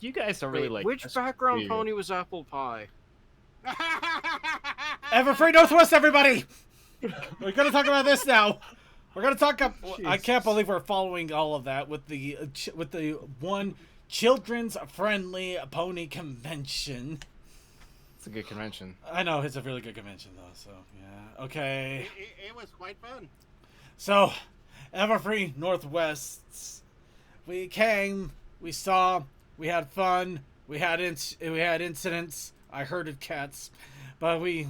You guys don't really like... Which background pony was Apple Pie? Everfree Northwest, everybody! We're gonna talk about this now. We're gonna talk. I can't believe we're following all of that with the one children's friendly pony convention. It's a good convention. I know it's a really good convention though. So yeah, okay. It was quite fun. So, Everfree Northwest. We came. We saw. We had fun. We had incidents. I herded cats, but we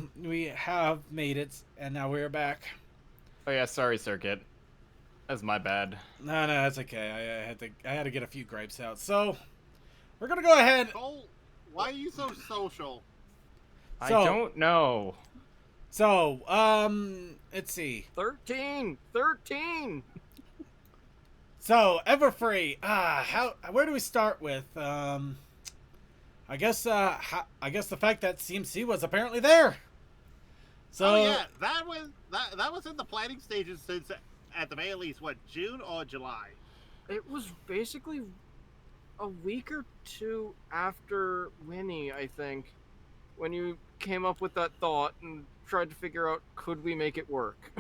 have made it, and now we're back. Oh yeah, sorry, Circuit. That's my bad. No, that's okay. I had to get a few gripes out. So, we're gonna go ahead. Cole, why are you so social? I don't know. So, let's see. 13! So, Everfree. Where do we start with? I guess the fact that CMC was apparently there. So, oh yeah, that was in the planning stages since, at the very least, what, June or July? It was basically a week or two after Winnie, I think, when you came up with that thought and tried to figure out, could we make it work?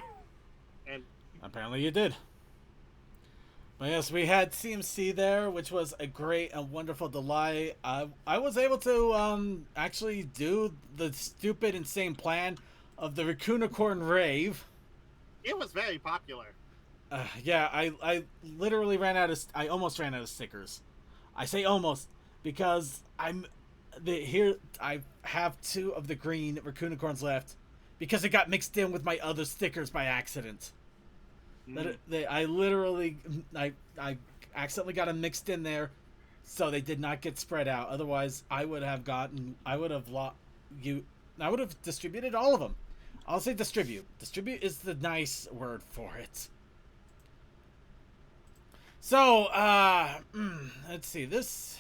And apparently you did. But yes, we had CMC there, which was a great and wonderful delight. I was able to actually do the stupid, insane plan of the Raccoonicorn Rave. it was very popular. Yeah, I literally I almost ran out of stickers. I say almost because I have 2 of the green Raccoonicorns left because it got mixed in with my other stickers by accident. I accidentally got them mixed in there, so they did not get spread out. Otherwise, I would have distributed all of them. I'll say distribute. Distribute is the nice word for it. So, let's see this.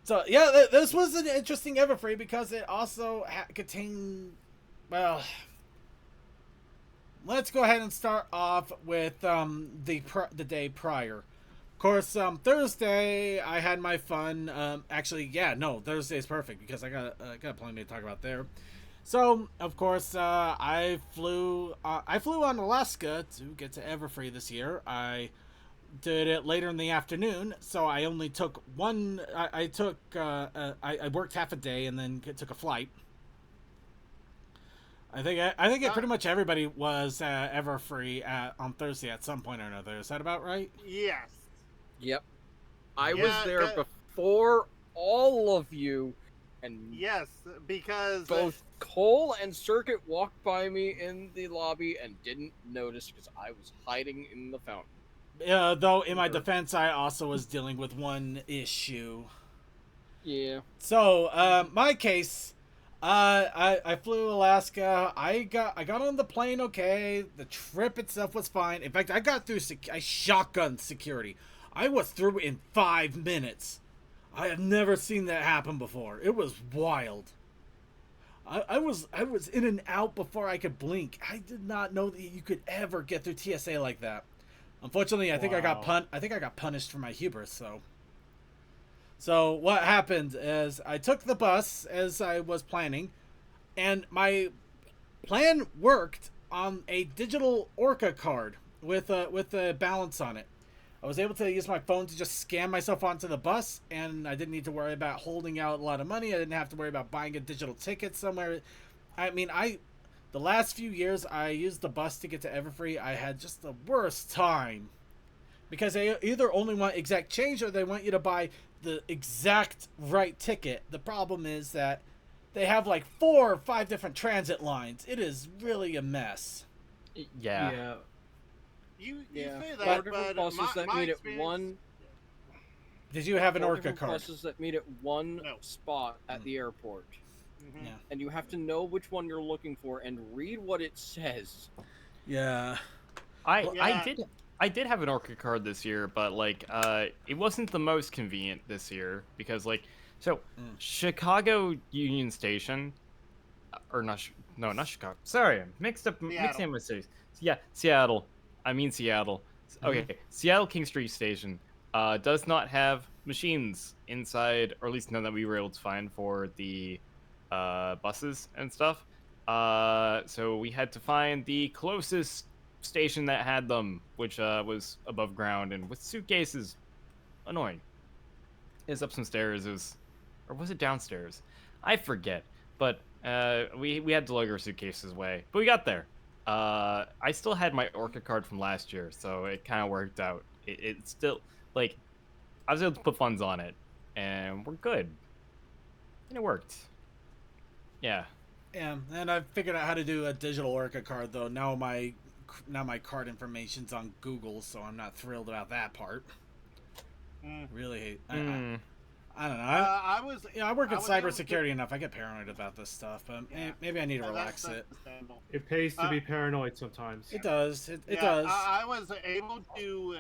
So yeah, this was an interesting Everfree because it also contained, well. Let's go ahead and start off with the day prior. Of course, Thursday I had my fun. Actually, yeah, no, Thursday's perfect because I got plenty to talk about there. So, of course, I flew on Alaska to get to Everfree this year. I did it later in the afternoon, so I only took one. I worked half a day and then took a flight. I think pretty much everybody was Everfree on Thursday at some point or another. Is that about right? Yes. Yep. I was there before all of you, and yes, because both Cole and Circuit walked by me in the lobby and didn't notice because I was hiding in the fountain. Though in my defense, I also was dealing with one issue. Yeah. So, my case. I flew Alaska. I got on the plane okay. The trip itself was fine. In fact, I got through. I shotgunned security. I was through in 5 minutes. I have never seen that happen before. It was wild. I was in and out before I could blink. I did not know that you could ever get through TSA like that. Unfortunately, I think I got punished for my hubris. So what happened is I took the bus as I was planning, and my plan worked on a digital Orca card with a balance on it. I was able to use my phone to just scan myself onto the bus, and I didn't need to worry about holding out a lot of money. I didn't have to worry about buying a digital ticket somewhere. I mean, the last few years I used the bus to get to Everfree. I had just the worst time because they either only want exact change or they want you to buy the exact right ticket. The problem is that they have like 4 or 5 different transit lines. It is really a mess. Yeah. You say that, 4 different but buses that my meet at experience- one. Did you have an 4 Orca different card? buses that meet at one No. spot at the airport, Mhm. Yeah. and you have to know which one you're looking for and read what it says. Yeah. I did have an Orca card this year, but like it wasn't the most convenient this year because like Chicago Union Station or not Chicago. Sorry, I'm mixing my cities. Yeah, Seattle. I mean Seattle. Okay, Seattle King Street Station does not have machines inside, or at least none that we were able to find for the buses and stuff. So we had to find the closest station that had them, which was above ground and with suitcases. Annoying. It was up some stairs. It was, or was it downstairs? I forget. But we had to lug our suitcases away, but we got there. I still had my Orca card from last year, so it kind of worked out. It still, like, I was able to put funds on it, and we're good. And it worked. Yeah. Yeah, and I figured out how to do a digital Orca card though. Now my card information's on Google, so I'm not thrilled about that part. Really hate. I don't know. I work in cybersecurity enough. I get paranoid about this stuff, but maybe I need to relax it. It pays to be paranoid sometimes. It does. It Yeah, does. I was able to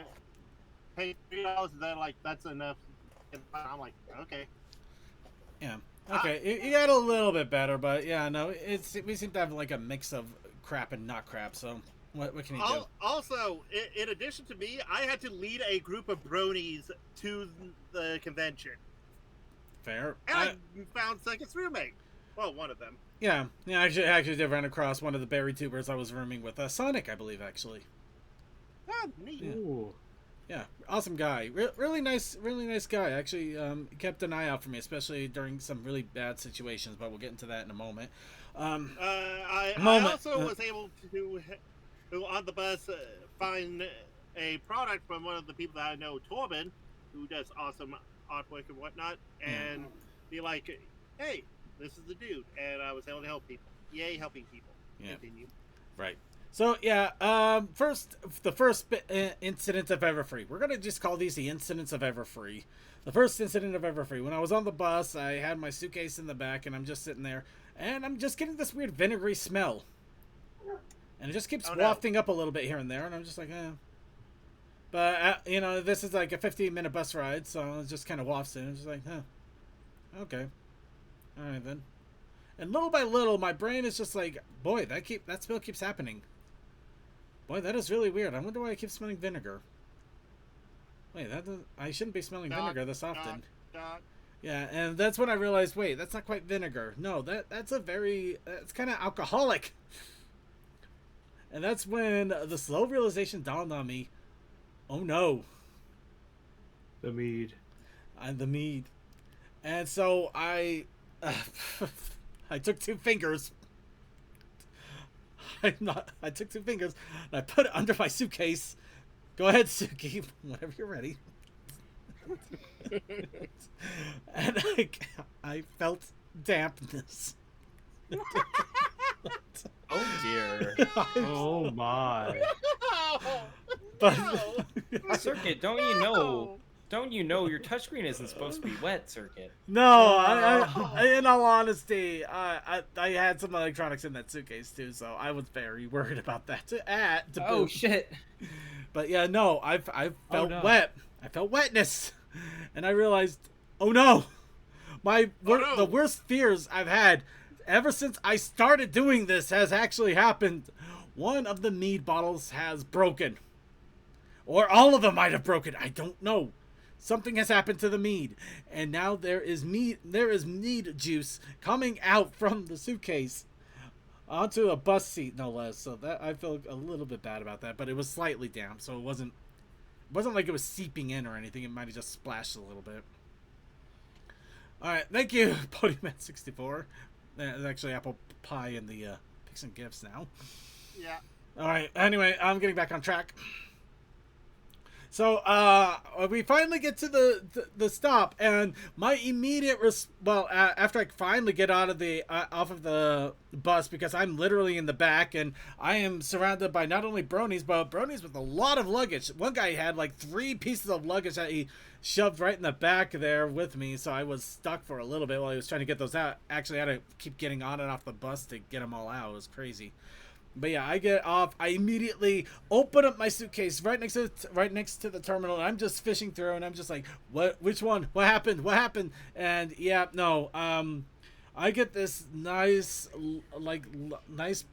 pay $3, and then like that's enough. And I'm like, okay. Yeah. Okay. You got a little bit better, but yeah, no. We seem to have like a mix of crap and not crap. So what can you do? Also, in addition to me, I had to lead a group of bronies to the convention. Fair. And I found Second's roommate. Well, one of them. Yeah. I actually did run across one of the berry tubers I was rooming with. Sonic, I believe, actually. Ah, neat. Yeah. Ooh. Yeah, awesome guy. Really nice guy. Actually, kept an eye out for me, especially during some really bad situations. But we'll get into that in a moment. I also was able to, on the bus, find a product from one of the people that I know, Torben, who does awesome artwork and whatnot, and be like, hey, this is the dude. And I was able to help people. Yay, helping people. Yeah. Continue. Right. So yeah, the first incident of Everfree. We're gonna just call these the incidents of Everfree. The first incident of Everfree. When I was on the bus, I had my suitcase in the back, and I'm just sitting there, and I'm just getting this weird vinegary smell, and it just keeps wafting up a little bit here and there, and I'm just like, eh. But you know, this is like a 15-minute bus ride, so it just kind of wafts in. I'm just like, okay, all right then. And little by little, my brain is just like, boy, that smell keeps happening. Boy, that is really weird. I wonder why I keep smelling vinegar. Wait, I shouldn't be smelling vinegar this often. Yeah, and that's when I realized, wait, that's not quite vinegar. No, that's kind of alcoholic. And that's when the slow realization dawned on me. Oh no. The mead. The mead. And so I took two fingers. I took two fingers and I put it under my suitcase. Go ahead, Suki, whenever you're ready. And I felt dampness. Oh dear. Oh my. But Circuit, don't you know? Don't you know your touchscreen isn't supposed to be wet, Circuit? no, I in all honesty, I had some electronics in that suitcase too, so I was very worried about that. To Oh boot. shit. But yeah, no, I felt no. wet. I felt wetness, and I realized, oh no, the worst fears I've had ever since I started doing this has actually happened. One of the mead bottles has broken, or all of them might have broken. I don't know. Something has happened to the mead, and now there is mead juice coming out from the suitcase onto a bus seat, no less. So that I feel a little bit bad about that, but it was slightly damp, so it wasn't like it was seeping in or anything. It might have just splashed a little bit. All right, thank you, Podium64. There's actually apple pie in the picks and gifts now. Yeah. All right. Anyway, I'm getting back on track. So we finally get to the stop, and my immediate after I finally get out of the off of the bus, because I'm literally in the back and I am surrounded by not only bronies but bronies with a lot of luggage. One guy had like 3 pieces of luggage that he shoved right in the back there with me, so I was stuck for a little bit while he was trying to get those out. Actually, I had to keep getting on and off the bus to get them all out. It was crazy. But yeah, I get off. I immediately open up my suitcase right next to the terminal, and I'm just fishing through, and I'm just like, "What? Which one? What happened? What happened?" And yeah, no. I get this nice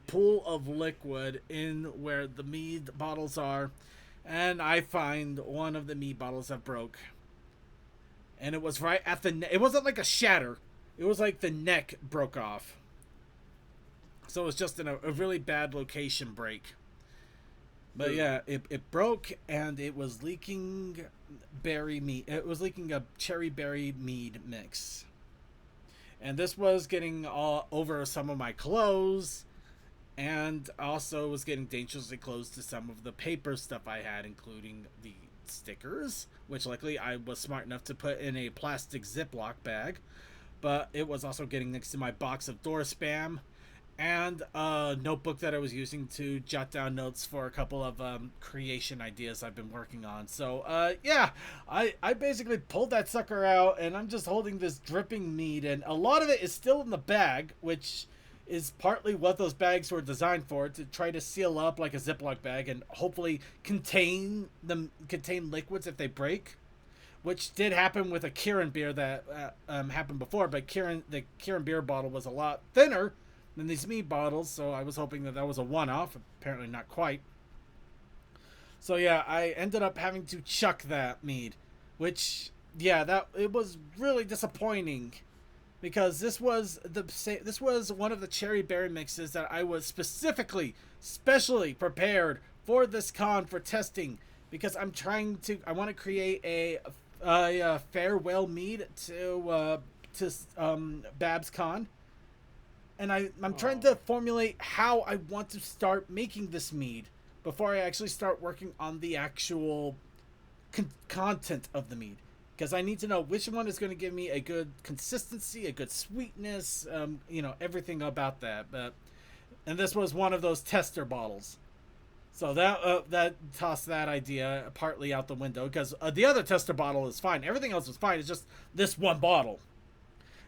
pool of liquid in where the mead bottles are, and I find one of the mead bottles have broke. and it was right at the. It wasn't like a shatter. It was like the neck broke off. So it was just in a really bad location break. But yeah, it broke and it was leaking berry mead. It was leaking a cherry berry mead mix. And this was getting all over some of my clothes, and also was getting dangerously close to some of the paper stuff I had, including the stickers, which luckily I was smart enough to put in a plastic Ziploc bag. But it was also getting next to my box of door spam, and a notebook that I was using to jot down notes for a couple of creation ideas I've been working on. So, yeah, I basically pulled that sucker out, and I'm just holding this dripping mead, and a lot of it is still in the bag, which is partly what those bags were designed for, to try to seal up like a Ziploc bag and hopefully contain liquids if they break. Which did happen with a Kirin beer that happened before, but the Kirin beer bottle was a lot thinner than these mead bottles, so I was hoping that was a one-off. Apparently not quite. So yeah, I ended up having to chuck that mead, which, yeah, it was really disappointing, because this was one of the cherry berry mixes that I was specially prepared for this con for testing, because I want to create a farewell mead to Babs Con. And I'm trying to formulate how I want to start making this mead before I actually start working on the actual content of the mead. Because I need to know which one is going to give me a good consistency, a good sweetness, everything about that. And this was one of those tester bottles. So that tossed that idea partly out the window, because the other tester bottle is fine. Everything else was fine. It's just this one bottle.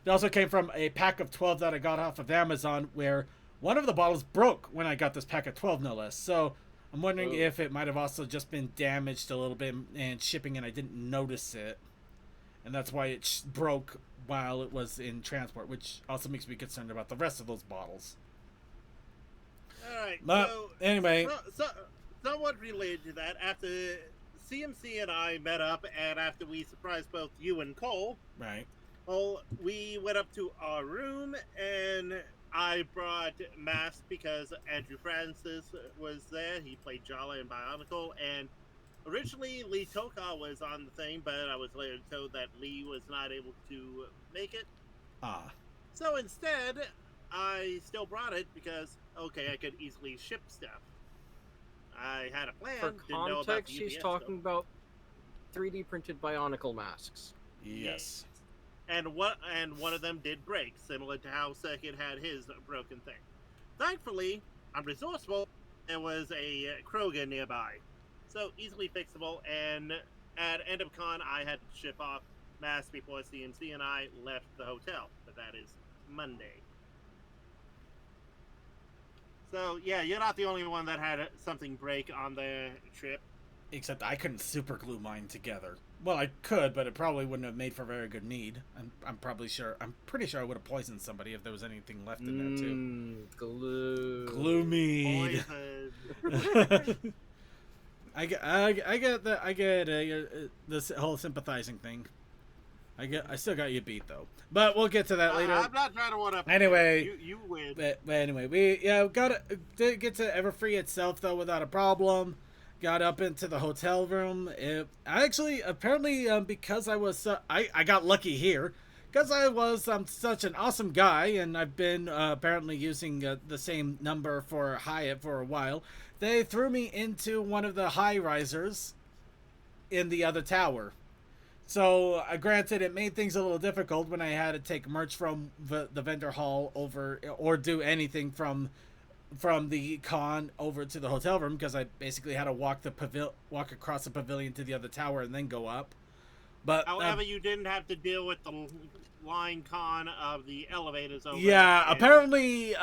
It also came from a pack of 12 that I got off of Amazon, where one of the bottles broke when I got this pack of 12, no less. So I'm wondering if it might have also just been damaged a little bit and shipping, and I didn't notice it. And that's why it broke while it was in transport, which also makes me concerned about the rest of those bottles. All right. But so, anyway, somewhat related to that, after CMC and I met up, and after we surprised both you and Cole, right? Well, we went up to our room, and I brought masks because Andrew Francis was there. He played Jala and Bionicle, and originally Lee Toka was on the thing, but I was later told that Lee was not able to make it. So instead, I still brought it because, okay, I could easily ship stuff. I had a plan. For didn't know about context, the he's UPS talking stuff. about 3D printed Bionicle masks. Yes. And one of them did break, similar to how Circuit had his broken thing. Thankfully, I'm resourceful. There was a Kroger nearby, so easily fixable. And at end of con, I had to ship off masks before CMC and I left the hotel. But that is Monday. So yeah, you're not the only one that had something break on the trip. Except I couldn't super glue mine together. Well, I could, but it probably wouldn't have made for very good mead. I'm pretty sure I would have poisoned somebody if there was anything left in there too. Glue mead. I get this whole sympathizing thing. I still got you beat though, but we'll get to that later. I'm not trying to one up. Anyway, you win. But anyway, we did get to Everfree itself though without a problem. Got up into the hotel room. Apparently, because I got lucky here, because I was such an awesome guy, and I've been apparently using the same number for Hyatt for a while. They threw me into one of the high risers in the other tower. So, granted, it made things a little difficult when I had to take merch from the vendor hall over, or do anything from the con over to the hotel room, because I basically had to walk across the pavilion to the other tower and then go up. But however, you didn't have to deal with the line con of the elevators over. Yeah, apparently,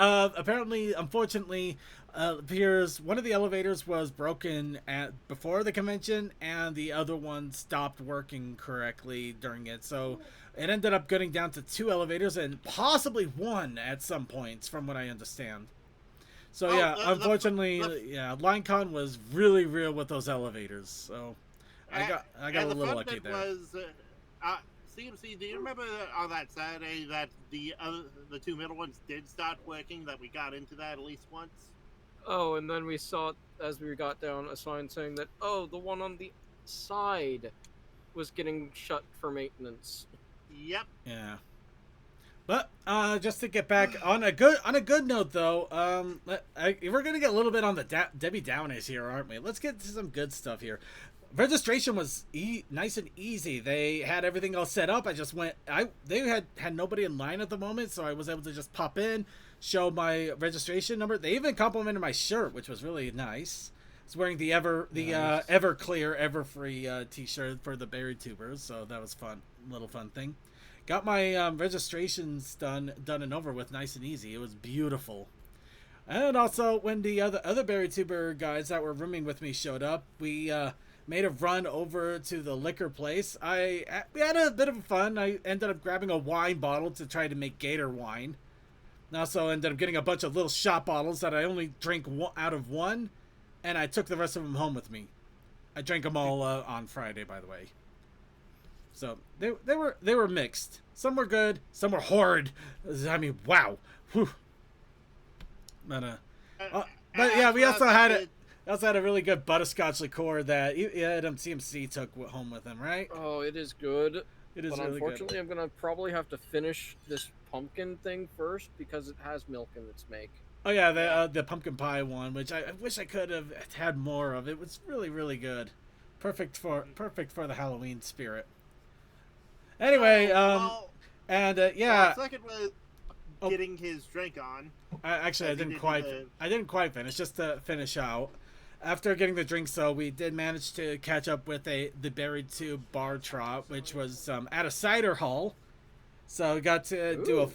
unfortunately, appears one of the elevators was broken before the convention, and the other one stopped working correctly during it. So it ended up getting down to 2 elevators and possibly 1 at some points, from what I understand. So unfortunately, LineCon was really real with those elevators. So I got a little lucky there. CMC, do you remember on that Saturday that the two middle ones did start working? That we got into that at least once. Oh, and then we saw as we got down a sign saying that the one on the side was getting shut for maintenance. Yep. Yeah. But just to get back on a good note though, we're gonna get a little bit on the Debbie Downers here, aren't we? Let's get to some good stuff here. Registration was nice and easy. They had everything all set up. I just went. They had nobody in line at the moment, so I was able to just pop in, show my registration number. They even complimented my shirt, which was really nice. I was wearing the Everclear Everfree T-shirt for the Berry Tubers, so that was fun, little fun thing. Got my registrations done and over with, nice and easy. It was beautiful. And also, when the other Berry Tuber guys that were rooming with me showed up, we made a run over to the liquor place. We had a bit of fun. I ended up grabbing a wine bottle to try to make Gator wine. And also ended up getting a bunch of little shot bottles that I only drank out of one, and I took the rest of them home with me. I drank them all on Friday, by the way. So they were mixed. Some were good, some were horrid. I mean, wow. Whew. But yeah, we also had a really good butterscotch liqueur that Adam CMC took home with him, right? Oh, it is good. It is but really unfortunately, good. I'm gonna probably have to finish this pumpkin thing first because it has milk in its make. Oh yeah, the pumpkin pie one, which I wish I could have had more of. It was really, really good. Perfect for the Halloween spirit. Anyway, yeah. Second was getting his drink on. I didn't quite finish. Just to finish out, after getting the drinks, though, we did manage to catch up with the Buried Tube bar trot, which was at a cider hall. So I got to do a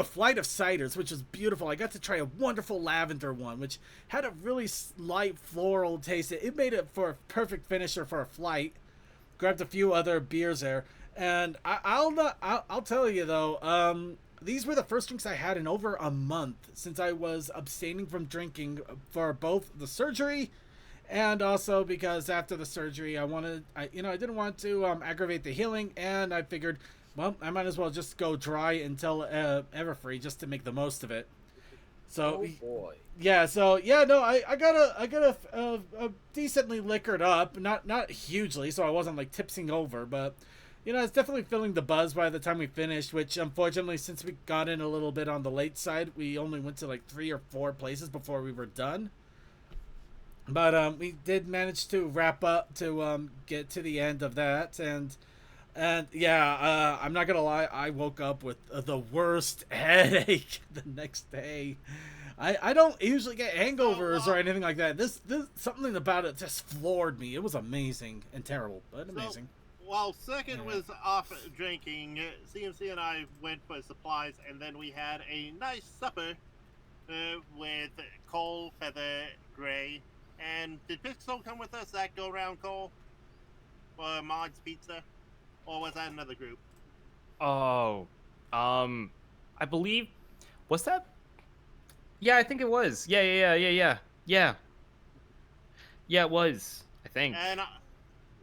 flight of ciders, which was beautiful. I got to try a wonderful lavender one, which had a really light floral taste. It made it for a perfect finisher for a flight. Grabbed a few other beers there, and I'll tell you though, these were the first drinks I had in over a month since I was abstaining from drinking for both the surgery and also because after the surgery I didn't want to aggravate the healing, and I figured, well, I might as well just go dry until Everfree just to make the most of it. So, oh boy. Yeah, so yeah, no, I got a decently liquored up, not hugely, so I wasn't like tipsing over, but it's definitely feeling the buzz by the time we finished. Which unfortunately, since we got in a little bit on the late side, we only went to like 3 or 4 places before we were done. But we did manage to wrap up to get to the end of that, and yeah, I'm not gonna lie, I woke up with the worst headache the next day. I don't usually get hangovers or anything like that. This something about it just floored me. It was amazing and terrible, but amazing. While Second was off drinking, CMC and I went for supplies, and then we had a nice supper with Cole, Feather, Gray, and did Pixel come with us that go round, Cole? For Mod's Pizza? Or was that another group? Oh, I believe, was that? Yeah, I think it was. Yeah. Yeah, it was, I think. And,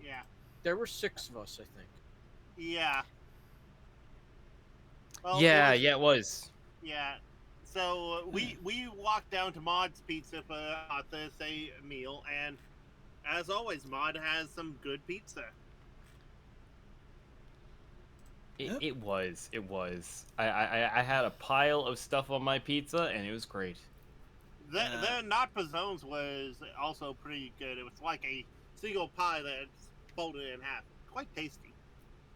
yeah. There were 6 of us, I think. Yeah. Well, it was. Yeah. So we walked down to Mod's Pizza for our Thursday meal, and as always, Mod has some good pizza. It was. I had a pile of stuff on my pizza, and it was great. Their not zones was also pretty good. It was like a single pie that's folded in half. Quite tasty.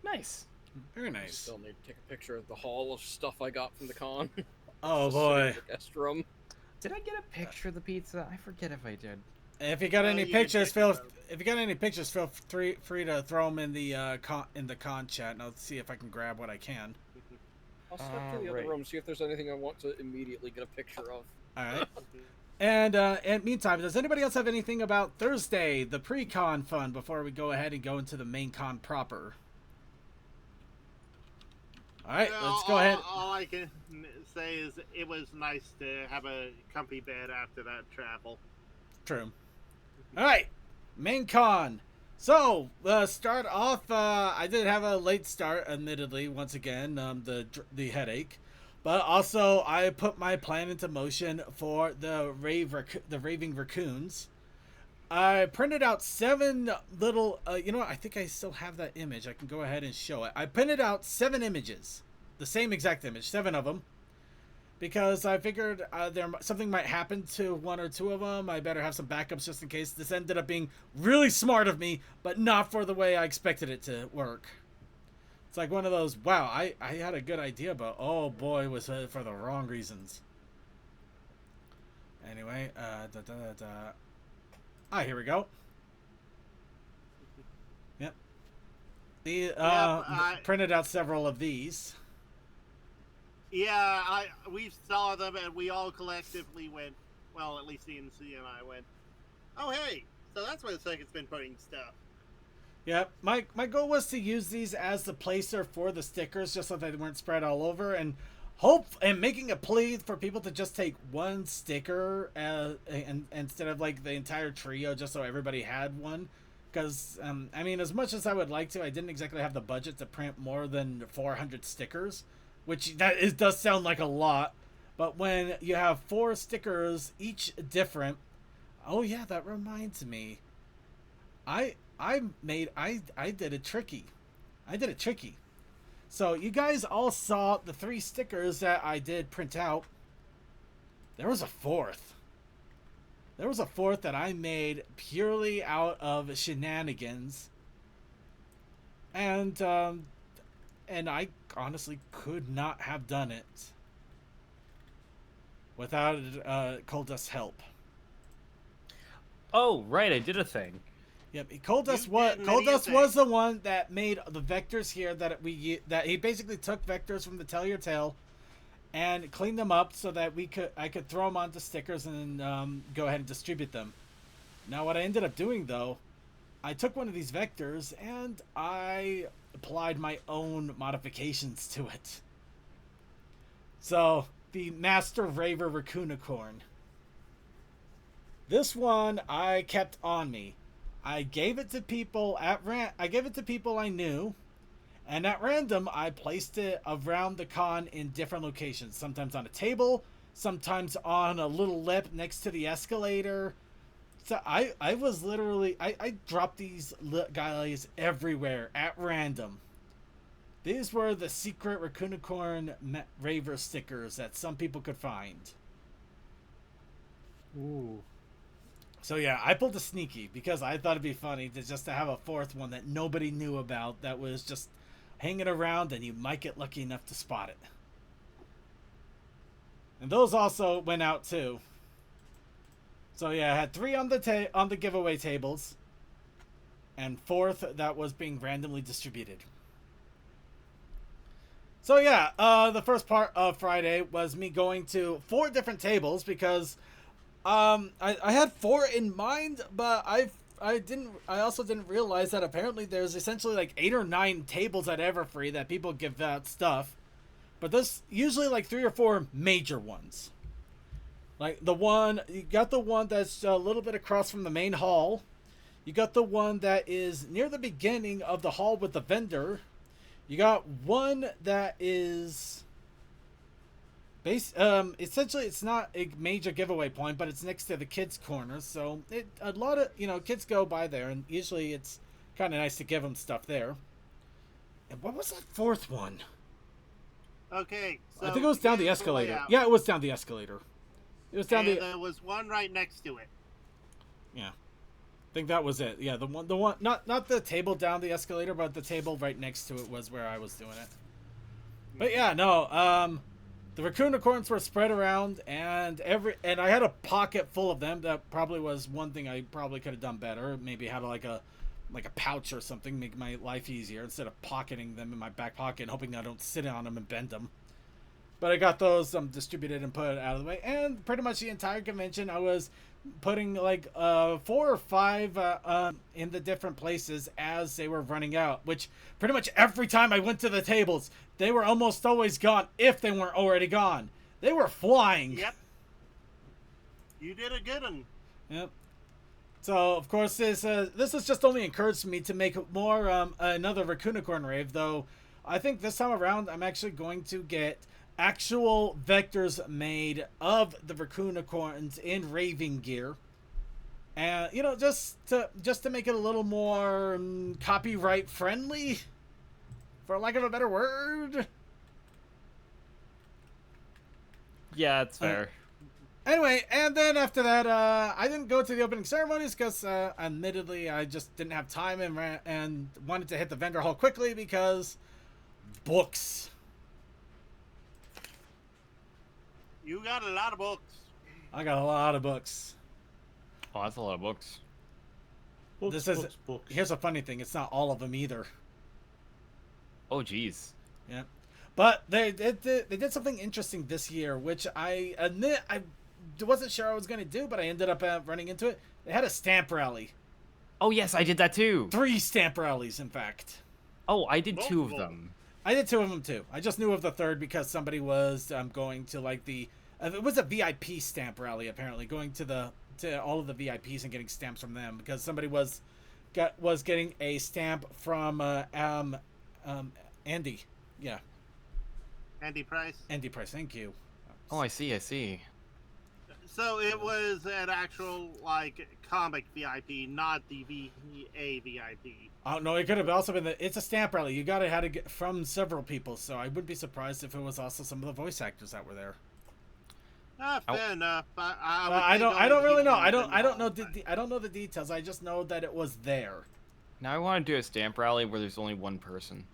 Nice. Very I nice. still need to take a picture of the haul of stuff I got from the con. Oh boy. Guest room. Did I get a picture of the pizza? I forget if I did. If you got any pictures, feel free to throw them in the con chat, and I'll see if I can grab what I can. I'll step to the other room, see if there's anything I want to immediately get a picture of. All right. And meantime, does anybody else have anything about Thursday, the pre-con fun, before we go ahead and go into the main con proper? All right, let's go ahead. All I can say is it was nice to have a comfy bed after that travel. True. All right, main con. So, start off, I did have a late start, admittedly, once again, the headache. But also, I put my plan into motion for the Raving Raccoons. I printed out 7 little, you know what, I think I still have that image. I can go ahead and show it. I printed out 7 images. The same exact image, 7 of them. Because I figured something might happen to 1 or 2 of them. I better have some backups just in case. This ended up being really smart of me, but not for the way I expected it to work. It's like one of those, wow, I had a good idea, but oh boy, was it for the wrong reasons. Anyway, here we go. Yep. Printed out several of these. Yeah, we saw them and we all collectively went, well, at least CNC and I went, oh hey, so that's where the second's been putting stuff. Yeah, my goal was to use these as the placer for the stickers, just so they weren't spread all over, and making a plea for people to just take 1 sticker and instead of like the entire trio, just so everybody had one. Because I mean, as much as I would like to, I didn't exactly have the budget to print more than 400 stickers. Which does sound like a lot, but when you have 4 stickers, each different. Oh yeah, that reminds me. I did it tricky. So you guys all saw the 3 stickers that I did print out. There was a 4th. There was a 4th that I made purely out of shenanigans. And I honestly could not have done it without Coal Dust's help. Oh, right, I did a thing. Yep, Coal Dust was the one that made the vectors here that he basically took vectors from the Tell Your Tale and cleaned them up so that I could throw them onto stickers and go ahead and distribute them. Now what I ended up doing though, I took one of these vectors and I applied my own modifications to it. So, the Master Raver Raccoonicorn. This one I kept on me. I gave it to people I knew, and at random I placed it around the con in different locations. Sometimes on a table, sometimes on a little lip next to the escalator. So I was literally, I dropped these guys everywhere at random. These were the secret Raccoonicorn Raver stickers that some people could find. Ooh. So yeah, I pulled a sneaky because I thought it'd be funny to have a 4th one that nobody knew about that was just hanging around and you might get lucky enough to spot it. And those also went out too. So yeah, I had 3 on the giveaway tables, and 4th that was being randomly distributed. So yeah, the first part of Friday was me going to 4 different tables because I had 4 in mind, but I also didn't realize that apparently there's essentially like 8 or 9 tables at Everfree that people give out stuff, but there's usually like 3 or 4 major ones. Like you got the one that's a little bit across from the main hall. You got the one that is near the beginning of the hall with the vendor. You got one that is essentially it's not a major giveaway point, but it's next to the kids' corner. So a lot of kids go by there, and usually it's kind of nice to give them stuff there. And what was that 4th one? Okay, so I think it was down the escalator. Yeah, it was down the escalator. It was down there was one right next to it. Yeah, I think that was it. Yeah, the one, not the table down the escalator, but the table right next to it was where I was doing it. But yeah, no, the Raccoonicorns were spread around, and I had a pocket full of them. That probably was one thing I probably could have done better. Maybe had like a pouch or something, make my life easier instead of pocketing them in my back pocket and hoping I don't sit on them and bend them. But I got those distributed and put out of the way. And pretty much the entire convention, I was putting like 4 or 5 in the different places as they were running out. Which pretty much every time I went to the tables, they were almost always gone if they weren't already gone. They were flying. Yep. You did a good one. Yep. So of course this has just only encouraged me to make more another Raccoonicorn rave. Though I think this time around I'm actually going to get actual vectors made of the Raccoonicorns in raving gear, and you know just to make it a little more copyright friendly, for lack of a better word. Yeah, it's fair. Anyway, and then after that, I didn't go to the opening ceremonies because, admittedly, I just didn't have time and wanted to hit the vendor hall quickly because books. You got a lot of books. I got a lot of books. Oh, that's a lot of books. Books, books. Here's a funny thing: it's not all of them either. Oh, jeez. Yeah, but they did something interesting this year, which I admit I wasn't sure I was going to do, but I ended up running into it. They had a stamp rally. Oh, yes, I did that too. 3 stamp rallies, in fact. Oh, I did 2 of them. I did 2 of them too. I just knew of the third because somebody was going to like the it was a VIP stamp rally apparently, going to all of the VIPs and getting stamps from them because somebody was getting a stamp from Andy. Yeah. Andy Price. Andy Price, thank you. Oh, I see. So it was an actual like comic VIP, not the VA VIP. Oh no, it could have also been it's a stamp rally. You got to get from several people, so I wouldn't be surprised if it was also some of the voice actors that were there. Fair enough. I don't really know. I don't know the details. I just know that it was there. Now I want to do a stamp rally where there's only one person.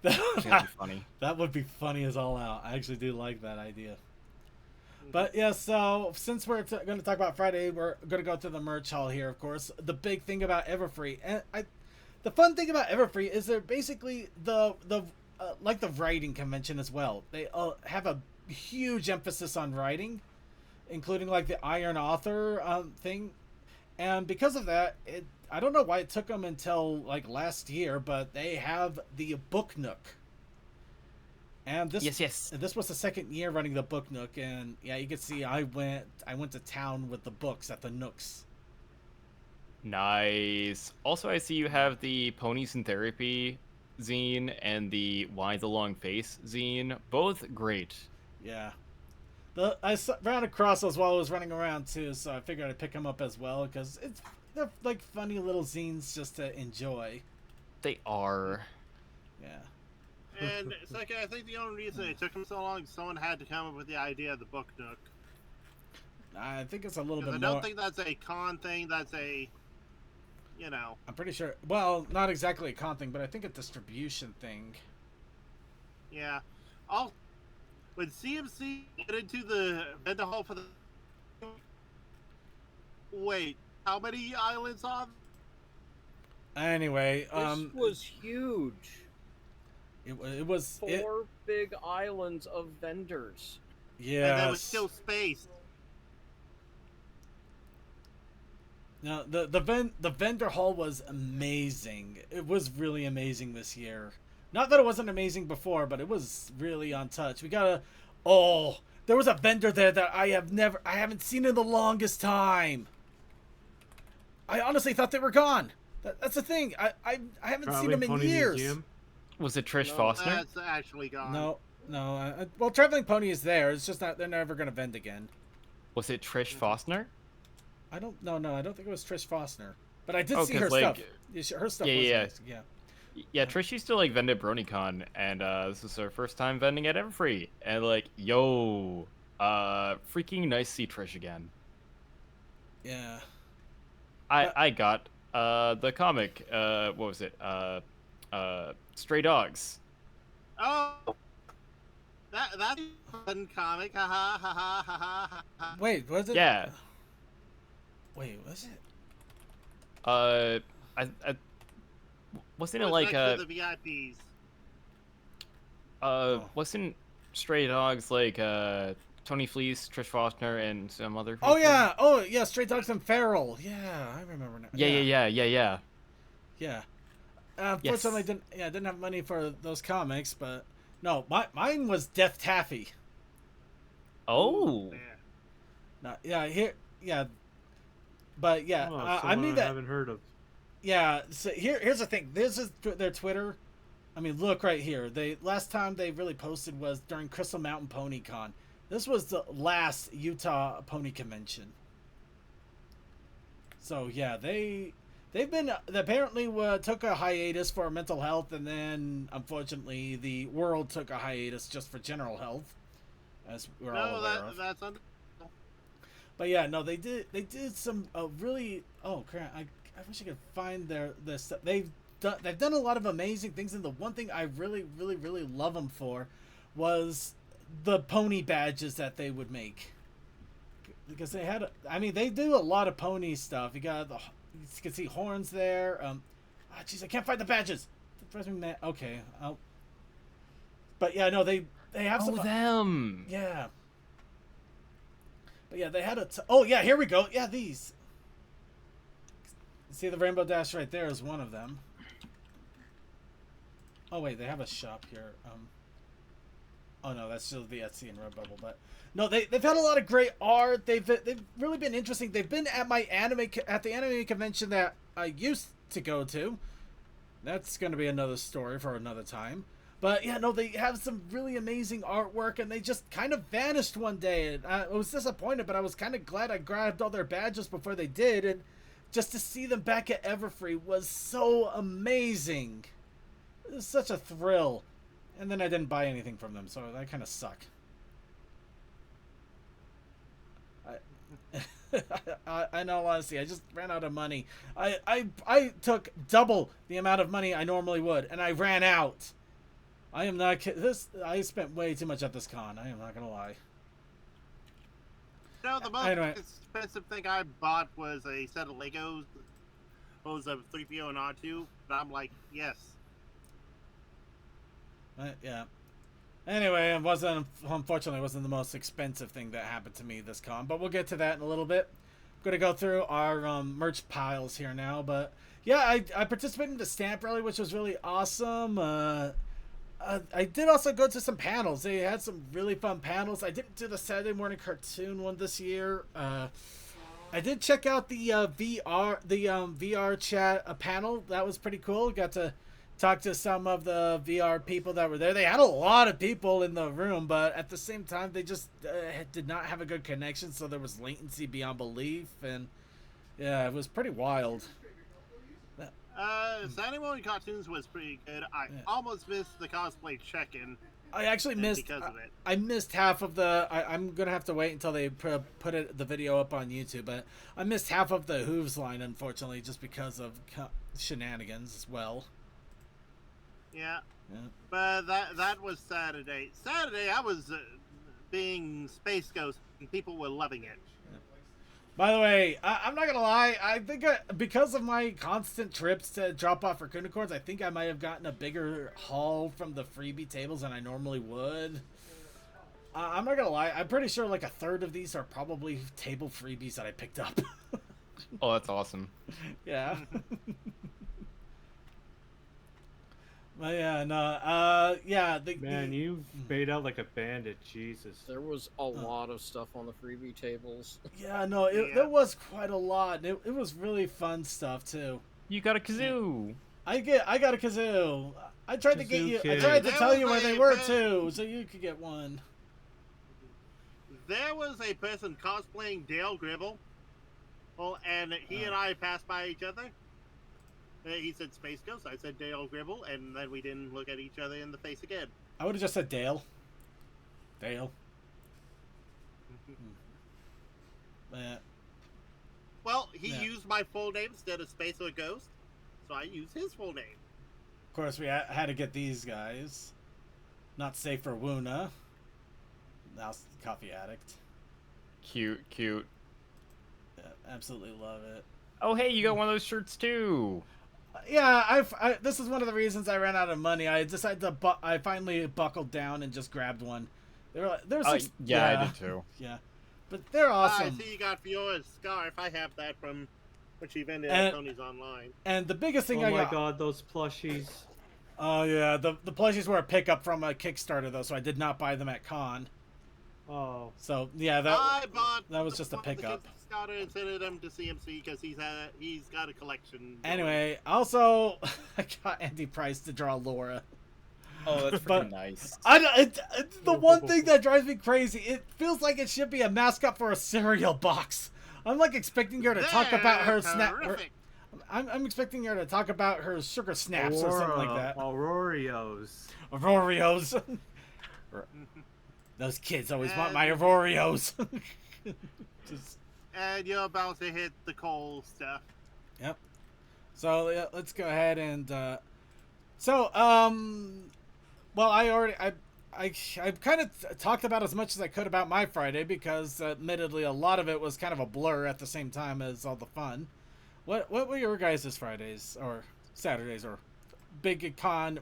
That'd be funny. That would be funny as all out. I actually do like that idea. But yeah, so since we're going to talk about Friday, we're going to go to the merch hall here, of course. The big thing about Everfree, and the fun thing about Everfree is they're basically like the writing convention as well. They have a huge emphasis on writing, including like the Iron Author thing. And because of that, I don't know why it took them until like last year, but they have the Book Nook. And this this was the second year running the Book Nook, and yeah, you can see I went to town with the books at the Nooks. Nice. Also, I see you have the Ponies in Therapy zine and the Why the Long Face zine. Both great. Yeah. I ran across those while I was running around too, so I figured I'd pick them up as well because they're like funny little zines just to enjoy. They are. Yeah. And second, I think the only reason it took him so long, someone had to come up with the idea of the Book Nook. I think it's a little bit more. I don't think that's a con thing. That's a, I'm pretty sure. Well, not exactly a con thing, but I think a distribution thing. Yeah. When CMC get into the vendor hall for the. Wait, how many islands on? Anyway, this was huge. It was 4 big islands of vendors. Yeah. And there was still space. No, the vendor hall was amazing. It was really amazing this year. Not that it wasn't amazing before, but it was really untouched. There was a vendor there that I haven't seen in the longest time. I honestly thought they were gone. That's the thing. I haven't seen them in years. Museum? Was it Trish Foster? That's actually gone. No. Well, Traveling Pony is there. It's just not. They're never gonna vend again. Was it Trish Foster? I don't. No, I don't think it was Trish Foster. But I did see 'cause, her like, stuff. Her stuff was nice. Yeah. Yeah, Trish used to like vend at BronyCon, and this is her first time vending at Everfree, and freaking nice to see Trish again. Yeah. I got the comic. What was it? Stray Dogs. Oh, that's a fun comic. Ha ha ha ha ha ha ha. Wait, was it? Yeah. Wait, was it? I wasn't it like the VIPs. Wasn't Stray Dogs like Tony Fleece, Trish Foster, and some other people? Oh yeah, Stray Dogs and Feral. Yeah, I remember now. Yeah. Yeah. Unfortunately, I didn't have money for those comics, but no, mine was Death Taffy. Oh. No, yeah, here, yeah. But yeah, Oh, I someone mean I that. haven't heard of. Yeah, so here's the thing. This is their Twitter. I mean, look right here. They last time they really posted was during Crystal Mountain Pony Con. This was the last Utah Pony Convention. So yeah, they've been apparently took a hiatus for mental health, and then unfortunately the world took a hiatus just for general health, as we're all aware of. That's But yeah, no, they did some really. Oh crap! I wish I could find their stuff. They've done a lot of amazing things, and the one thing I really love them for was the pony badges that they would make. Because they had, I mean, they do a lot of pony stuff. You can see horns there. Jeez, I can't find the badges. Okay, but yeah, no, they have some. Them. Yeah. But yeah, they had oh yeah, here we go. Yeah, these. See the Rainbow Dash right there is one of them. Oh wait, they have a shop here. Oh no, that's still the Etsy and Redbubble. But no, they've had a lot of great art. They've really been interesting. They've been at the anime convention that I used to go to. That's going to be another story for another time. But yeah, no, they have some really amazing artwork, and they just kind of vanished one day. And I was disappointed, but I was kind of glad I grabbed all their badges before they did, and just to see them back at Everfree was so amazing. It was such a thrill. And then I didn't buy anything from them, so that kind of sucked. I know, honestly, I just ran out of money. I took double the amount of money I normally would, and I ran out. I am not kidding. I spent way too much at this con. I am not gonna lie. No, the most expensive thing I bought was a set of Legos. It was a 3PO and R2, but I'm like, yes. Yeah. Anyway, unfortunately, it wasn't the most expensive thing that happened to me this con, but we'll get to that in a little bit. I'm gonna go through our merch piles here now, but yeah, I participated in the stamp rally, which was really awesome. I did also go to some panels. They had some really fun panels. I didn't do the Saturday morning cartoon one this year. I did check out the VR chat panel. That was pretty cool. Got to talk to some of the VR people that were there. They had a lot of people in the room, but at the same time, they just did not have a good connection, so there was latency beyond belief, and yeah, it was pretty wild. Saturday morning cartoons was pretty good. I almost missed the cosplay check-in. I actually missed because of it. I missed half of the. I'm gonna have to wait until they put the video up on YouTube, but I missed half of the Hooves line, unfortunately, just because of shenanigans as well. Yeah. But that was Saturday. Saturday, I was being Space Ghost, and people were loving it. By the way, I'm not gonna lie. I think because of my constant trips to drop off Raccoonicorns, I think I might have gotten a bigger haul from the freebie tables than I normally would. I'm not gonna lie. I'm pretty sure like a third of these are probably table freebies that I picked up. Oh, that's awesome. Yeah. But yeah, no, yeah. Man, you made out like a bandit, Jesus. There was a lot of stuff on the freebie tables. Yeah, no, there was quite a lot. It was really fun stuff too. You got a kazoo. I got a kazoo. I tried to get you. Kid. I tried to tell you where they were too, so you could get one. There was a person cosplaying Dale Gribble, and he and I passed by each other. He said Space Ghost, I said Dale Gribble, and then we didn't look at each other in the face again. I would have just said Dale. Dale. Well, he used my full name instead of Space or Ghost, so I used his full name. Of course, we had to get these guys. Not safe for Wuna. Now Coffee Addict. Cute. Yeah, absolutely love it. Oh, hey, you got one of those shirts too. Yeah, this is one of the reasons I ran out of money. I decided to I finally buckled down and just grabbed one. There's I did too. Yeah, but they're awesome. I see you got Fiora's scarf. I have that from when she vended at Tony's online. And the biggest thing I got. Oh my god, those plushies. Oh yeah, the plushies were a pickup from a Kickstarter though, so I did not buy them at con. Oh, So yeah, I bought that was just a one of the pickup. kids' starter and sent them to CMC because he's got a collection. Anyway, also I got Andy Price to draw Laura. Oh, that's But freaking nice. it's the one thing that drives me crazy. It feels like it should be a mascot for a cereal box. I'm like expecting her to talk about her snap. I'm expecting her to talk about her sugar snaps or something like that. Auroreos. Auroreos. Those kids always want my Auroreos. Just... And you're about to hit the coal stuff. Yep. So yeah, let's go ahead and well, I've kind of talked about as much as I could about my Friday because admittedly a lot of it was kind of a blur at the same time as all the fun. What were your guys' Fridays or Saturdays or big con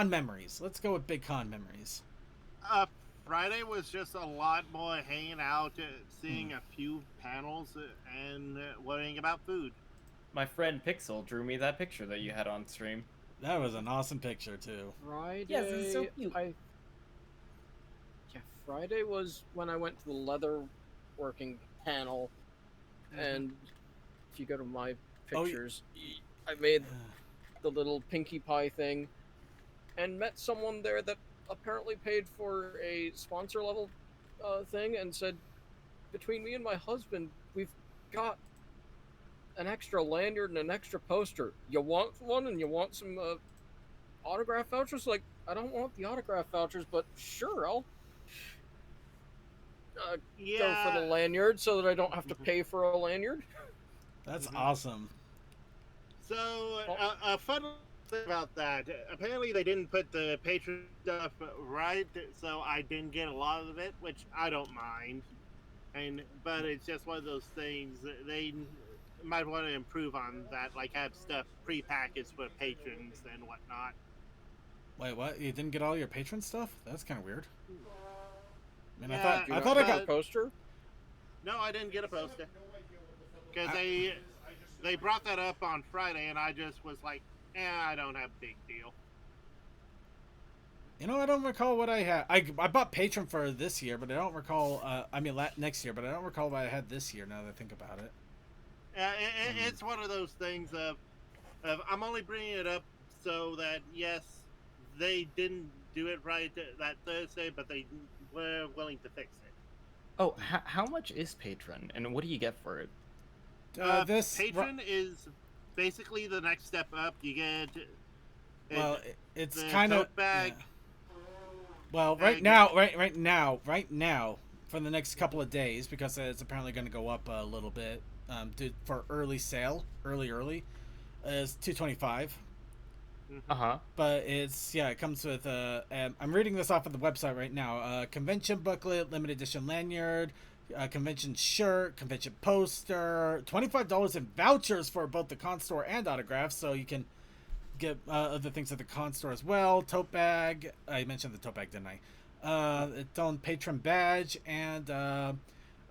memories? Let's go with big con memories. Friday was just a lot more hanging out, seeing a few panels, and worrying about food. My friend Pixel drew me that picture that you had on stream. That was an awesome picture too. Friday. Yes, it's so cute. Friday was when I went to the leather working panel, and if you go to my pictures, I made the little Pinkie Pie thing, and met someone there that apparently paid for a sponsor level thing, and said, between me and my husband, we've got an extra lanyard and an extra poster. You want one, and you want some autograph vouchers? Like, I don't want the autograph vouchers, but sure, I'll go for the lanyard so that I don't have to pay for a lanyard. That's awesome. So, a fun thing about that, apparently they didn't put the Patreon stuff right, so I didn't get a lot of it, which I don't mind. But it's just one of those things that they might want to improve on that, like have stuff pre-packaged for patrons and whatnot. Wait, what? You didn't get all your patron stuff? That's kind of weird. I mean, Yeah, I thought I got a poster. No, I didn't get a poster because they brought that up on Friday, and I just was like, I don't have a big deal. You know, I don't recall what I had. I bought Patreon for this year, but I don't recall. Next year, but I don't recall what I had this year. Now that I think about it. It's one of those things of I'm only bringing it up so that yes, they didn't do it right that Thursday, but they were willing to fix it. Oh, how much is Patron, and what do you get for it? This Patron is basically the next step up. You get it's kind of bag. Yeah. Well, right now, for the next couple of days, because it's apparently going to go up a little bit, for early sale, early, is $225. But it comes with I'm reading this off of the website right now. Convention booklet, limited edition lanyard, convention shirt, convention poster, $25 in vouchers for both the con store and autographs, so you can get other things at the con store as well. Tote bag. I mentioned the tote bag, didn't I? Its own patron badge and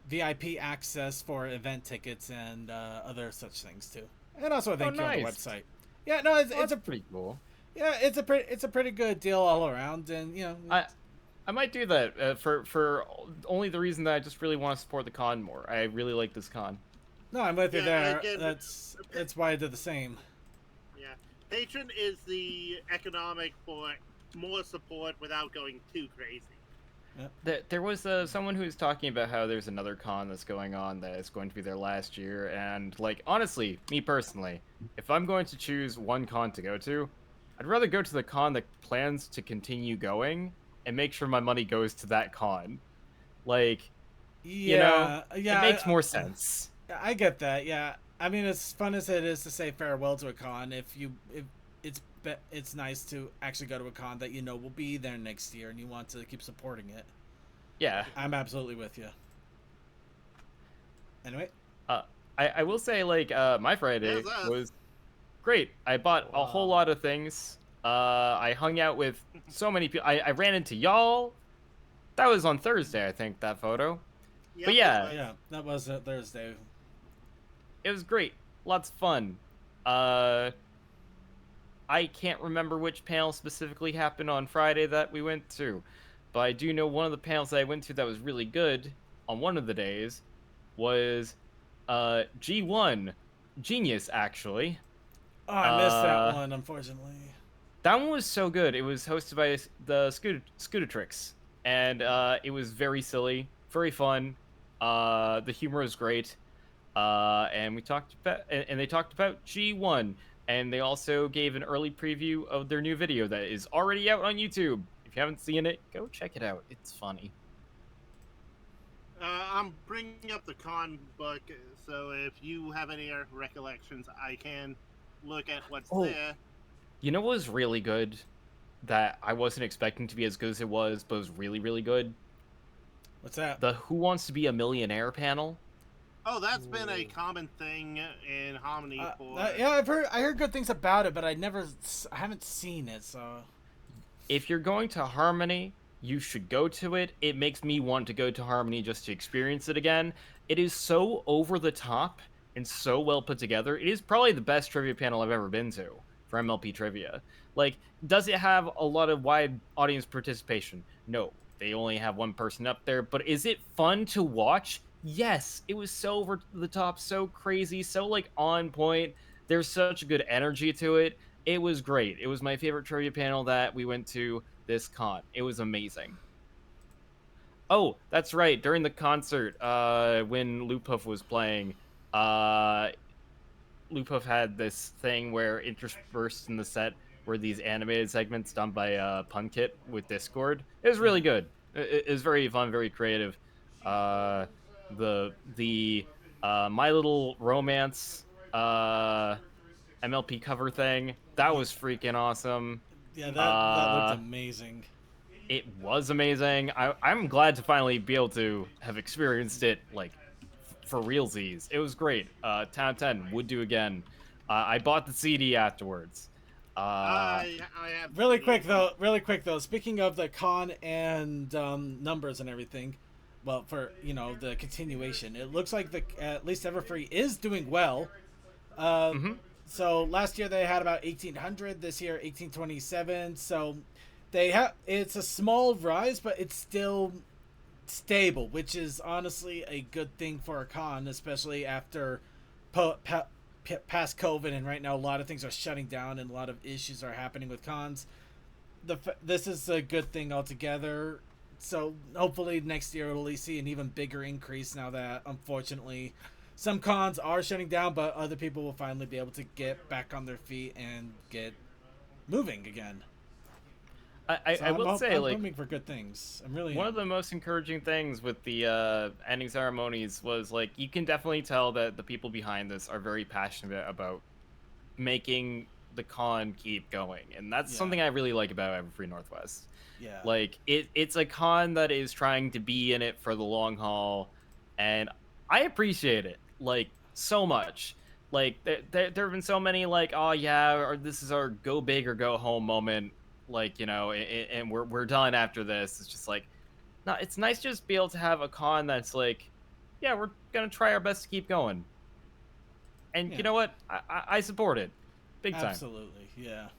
VIP access for event tickets and other such things too. And also a thank you on the website. Yeah, no, it's a pretty cool. Yeah, it's a pretty good deal all around, and you know. I might do that for only the reason that I just really want to support the con more. I really like this con. No, I'm with you there. Again, that's why I did the same. Yeah, Patron is the economic for more support without going too crazy. There was someone who was talking about how there's another con that's going on that is going to be their last year, and like honestly, me personally, if I'm going to choose one con to go to, I'd rather go to the con that plans to continue going and make sure my money goes to that con. Like, you know, it makes more sense. I get that. Yeah, I mean, as fun as it is to say farewell to a con, if it's nice to actually go to a con that you know will be there next year and you want to keep supporting it. Yeah, I'm absolutely with you. Anyway, I will say, like, my Friday was great. I bought a whole lot of things. I hung out with so many people. I ran into y'all. That was on Thursday, I think, that photo. Yep, but yeah. Yeah, that was Thursday. It was great. Lots of fun. I can't remember which panel specifically happened on Friday that we went to. but I do know one of the panels that I went to that was really good on one of the days was G1 Genius, actually. Oh, I missed that one, unfortunately. That one was so good. It was hosted by the Scootatrix, and it was very silly, very fun. The humor was great. And we talked about, and they talked about G1, and they also gave an early preview of their new video that is already out on YouTube. If you haven't seen it, go check it out. It's funny. I'm bringing up the con book, so if you have any recollections, I can look at what's there. You know what was really good that I wasn't expecting to be as good as it was, but was really, really good? What's that? The Who Wants to Be a Millionaire panel. Oh, that's been a common thing in Harmony for. Yeah, I heard good things about it, but I haven't seen it. So, if you're going to Harmony, you should go to it. It makes me want to go to Harmony just to experience it again. It is so over the top and so well put together. It is probably the best trivia panel I've ever been to for MLP trivia. Like, does it have a lot of wide audience participation? No, they only have one person up there. But is it fun to watch? Yes. It was so over the top, so crazy, so like on point. There's such good energy to it. It was great. It was my favorite trivia panel that we went to this con. It was amazing. Oh, that's right. During the concert, when Lupuff was playing, Lupuff had this thing where interspersed in the set were these animated segments done by Punkit with Discord. It was really good. It was very fun, very creative. The My Little Romance MLP cover thing, that was freaking awesome. Yeah, that looked amazing. It was amazing. I'm glad to finally be able to have experienced it, like, for realsies. It was great. 10 out of 10. Would do again. I bought the CD afterwards. I have really quick though. Speaking of the con and numbers and everything, well, for the continuation, it looks like at least Everfree is doing well. So last year they had about 1,800. This year 1,827. So it's a small rise, but it's still stable, which is honestly a good thing for a con, especially after past COVID, and right now a lot of things are shutting down and a lot of issues are happening with cons. This is a good thing altogether. So hopefully next year we'll see an even bigger increase now that unfortunately some cons are shutting down, but other people will finally be able to get back on their feet and get moving again. I will say, I'm like, hoping for good things. One of the most encouraging things with the ending ceremonies was, like, you can definitely tell that the people behind this are very passionate about making the con keep going, and that's something I really like about Everfree Northwest. Yeah, like it's a con that is trying to be in it for the long haul, and I appreciate it, like, so much. Like, there have been so many, like, oh yeah, or this is our go big or go home moment, like, and we're done after this. It's just like, no, it's nice to just be able to have a con that's like, yeah, we're gonna try our best to keep going. And you know what? I support it, big time. Absolutely, yeah.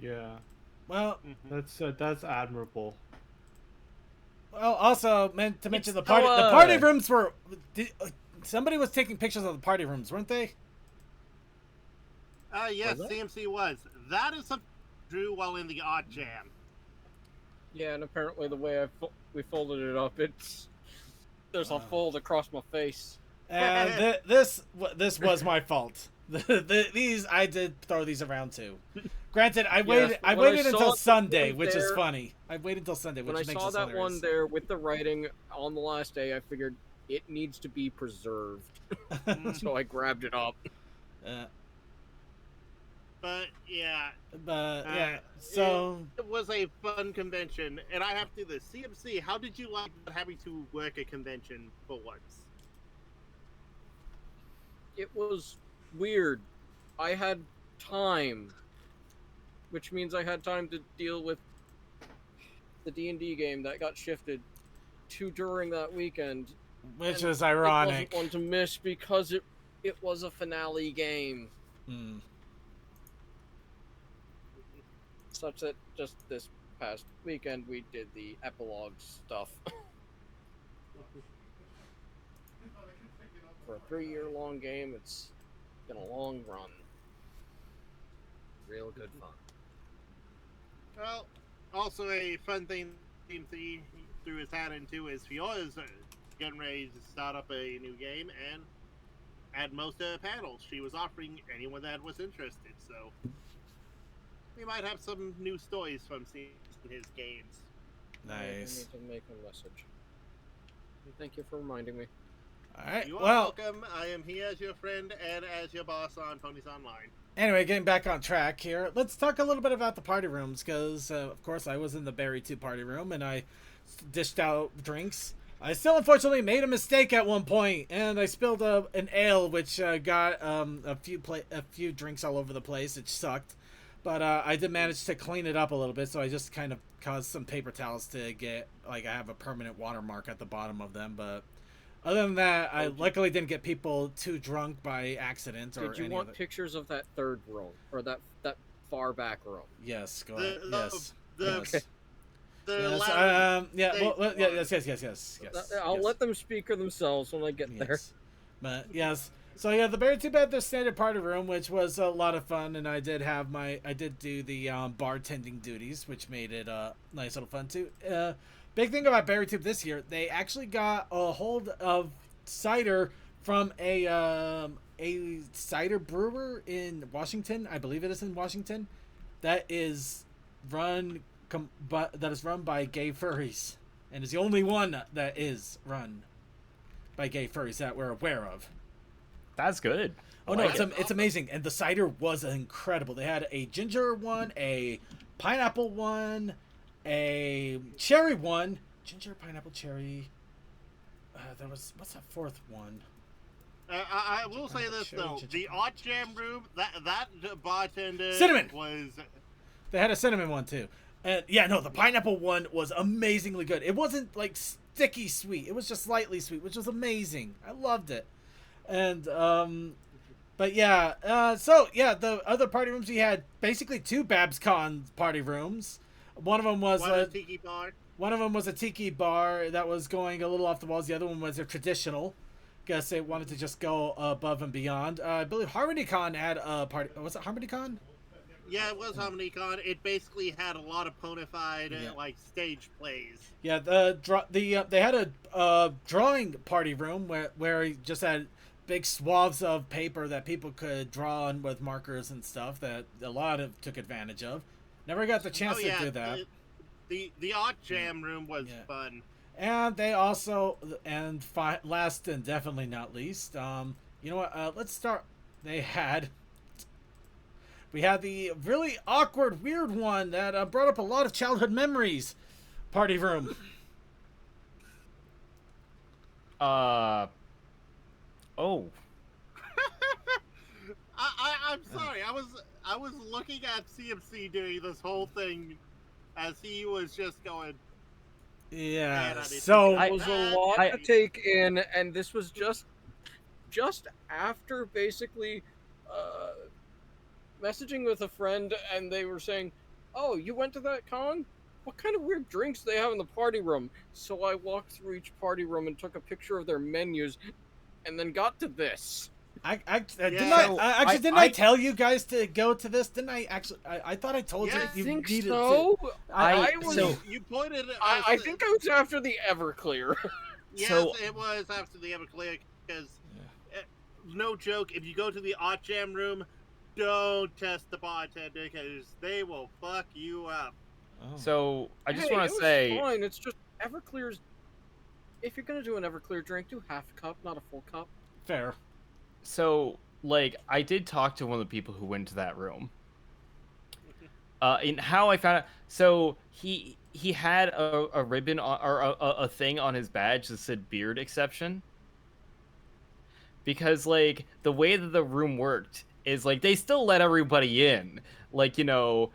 Yeah. Well, that's admirable. Well, also meant to mention the party rooms were. Somebody was taking pictures of the party rooms, weren't they? Yes, CMC was. That is something drew while in the odd jam. Yeah, and apparently the way we folded it up, there's a fold across my face. And this was my fault. I did throw these around too. Granted, I waited until Sunday, which is funny. I waited until Sunday, which makes it hilarious. When I saw that one there with the writing on the last day, I figured it needs to be preserved. So I grabbed it up. But yeah, so it was a fun convention, and I have to do this. CMC, how did you like having to work a convention for once? It was weird. I had time, which means I had time to deal with the D&D game that got shifted to during that weekend, which is ironic. It wasn't one to miss because it was a finale game. Such that just this past weekend we did the epilogue stuff. For a 3-year-long game, it's been a long run. Real good fun. Well, also a fun thing Team 3 threw his hat into is Fiona's getting ready to start up a new game and add most of the panels she was offering anyone that was interested. So we might have some new stories from seeing his games. I Nice. need to make a message. Thank you for reminding me. All right. You are Well, welcome. I am here as your friend and as your boss on Ponies Online. anyway, getting back on track here, let's talk a little bit about the party rooms because, of course, I was in the Berry 2 party room and I dished out drinks. I still, unfortunately, made a mistake at one point, and I spilled an ale, which got a few drinks all over the place. It sucked, but I did manage to clean it up a little bit. So I just kind of caused some paper towels to get I have a permanent watermark at the bottom of them. But other than that, I luckily didn't get people too drunk by accident or Did you any want other. pictures of that third room or that far back room? Yes, go ahead. Yes. Yes. Yes. Yes. I'll yes. let them speak for themselves when I get there. Yes. But yes. So yeah, the Berry 2 had their standard party room, which was a lot of fun, and I did do the bartending duties, which made it nice little fun too. Big thing about Berry 2 this year, they actually got a hold of cider from a cider brewer in Washington. I believe it is in Washington. That is run by gay furries, and is the only one that is run by gay furries that we're aware of. That's good. Oh no, it's amazing, and the cider was incredible. They had a ginger one, a pineapple one, a cherry one, ginger, pineapple, cherry. There was what's that fourth one? I will say this though: the Art Jam room, that bartender Cinnamon was. They had a cinnamon one too, and yeah, no, the pineapple one was amazingly good. It wasn't like sticky sweet; it was just slightly sweet, which was amazing. I loved it. And but yeah, so yeah, the other party rooms, we had basically 2 BabsCon party rooms. One of them was a tiki bar. One of them was a tiki bar that was going a little off the walls. The other one was a traditional. Guess they wanted to just go above and beyond. I believe HarmonyCon had a party. Was it HarmonyCon? Yeah, it was HarmonyCon. It basically had a lot of ponified like stage plays. Yeah, they had a drawing party room where he just had big swaths of paper that people could draw on with markers and stuff that a lot of took advantage of. Never got the chance to do that. The Art Jam room was fun. And they also, last and definitely not least, you know what? Let's start. We had the really awkward, weird one that brought up a lot of childhood memories. Party room. Oh. I'm sorry. I was looking at CMC doing this whole thing as he was just going. Yeah. So it was a lot to take in, and this was just after basically messaging with a friend, and they were saying, "Oh, you went to that con? What kind of weird drinks do they have in the party room?" So I walked through each party room and took a picture of their menus, and then got to this. Didn't I tell you guys to go to this? Didn't I actually? I thought I told you. You think needed so? to. You pointed. I think I was after the Everclear. Yes, it was after the Everclear because, no joke, if you go to the Art Jam room, don't test the bartender because they will fuck you up. Oh. So I just want to say, fine. It's just Everclear's. If you're gonna do an Everclear drink, do half a cup, not a full cup. Fair. So, like, I did talk to one of the people who went to that room. And how I found out, so he had a ribbon or a thing on his badge that said beard exception. Because, like, the way that the room worked is, like, they still let everybody in. Like, you know,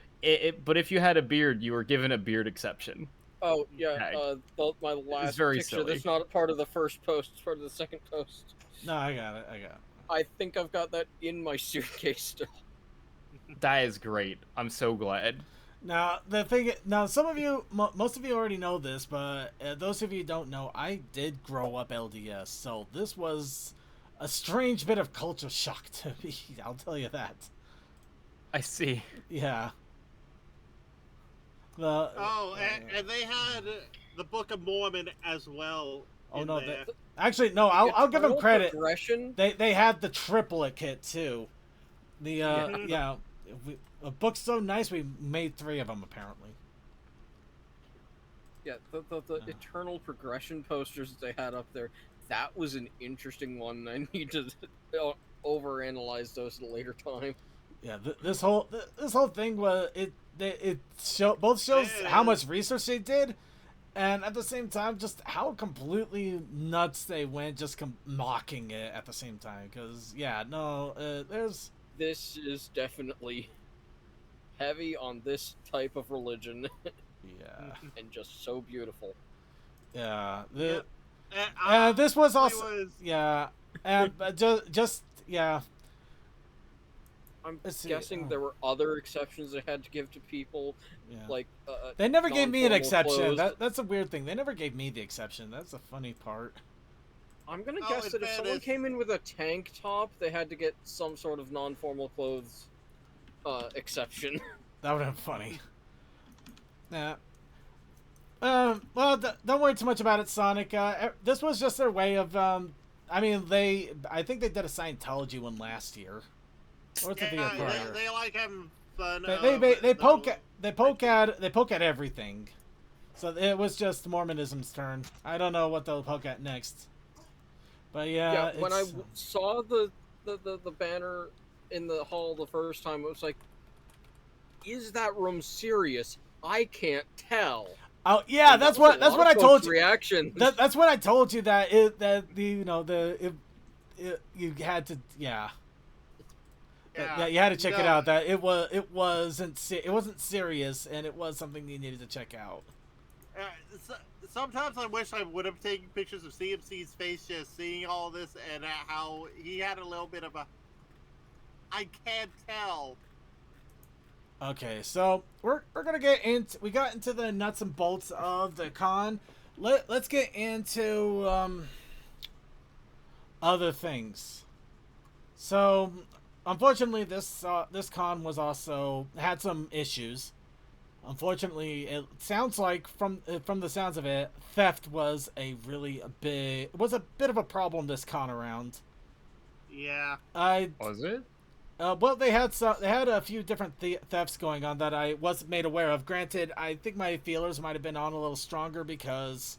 but if you had a beard, you were given a beard exception. Oh, yeah, my last very picture, silly. that's not part of the first post, it's part of the second post. No, I got it. I think I've got that in my suitcase still. That is great. I'm so glad. Now, some of you, most of you already know this, but those of you who don't know, I did grow up LDS, so this was a strange bit of culture shock to me. I'll tell you that. I see. Yeah. And they had the Book of Mormon as well. Oh in no, there. actually no. I'll give them Eternal credit. Progression. They had the triplet kit too. The Yeah. a book's so nice we made 3 of them apparently. Yeah, the Eternal Progression posters that they had up there, that was an interesting one. I need to overanalyze those at a later time. Yeah, this whole thing was both shows how much research they did, and at the same time just how completely nuts they went, just mocking it at the same time. Because This is definitely heavy on this type of religion. Yeah. And just so beautiful. Yeah. And this was also yeah, and just yeah. I'm guessing there were other exceptions they had to give to people. Yeah. Like they never gave me an exception. Clothes. That's a weird thing. They never gave me the exception. That's the funny part. I'm gonna guess that if someone came in with a tank top, they had to get some sort of non-formal clothes exception. That would have been funny. Yeah. Well, don't worry too much about it, Sonic. This was just their way of. I think they did a Scientology one last year. Or it's a video prior. They like having fun. They poke at everything. So it was just Mormonism's turn. I don't know what they'll poke at next. But yeah. When I saw the banner in the hall the first time, it was like, is that room serious? I can't tell. Oh yeah, and that's what I told you. Reaction. That's what I told you you had to you had to check it out. That it wasn't serious, and it was something you needed to check out. Sometimes I wish I would have taken pictures of CMC's face, just seeing all this, and how he had a little bit of a I can't tell. Okay, so we're gonna get into. We got into the nuts and bolts of the con. Let's get into other things. So, unfortunately, this con was also had some issues. Unfortunately, it sounds like from the sounds of it, theft was a bit of a problem this con around. Yeah. Was it? Well, they had a few different thefts going on that I wasn't made aware of. Granted, I think my feelers might have been on a little stronger because,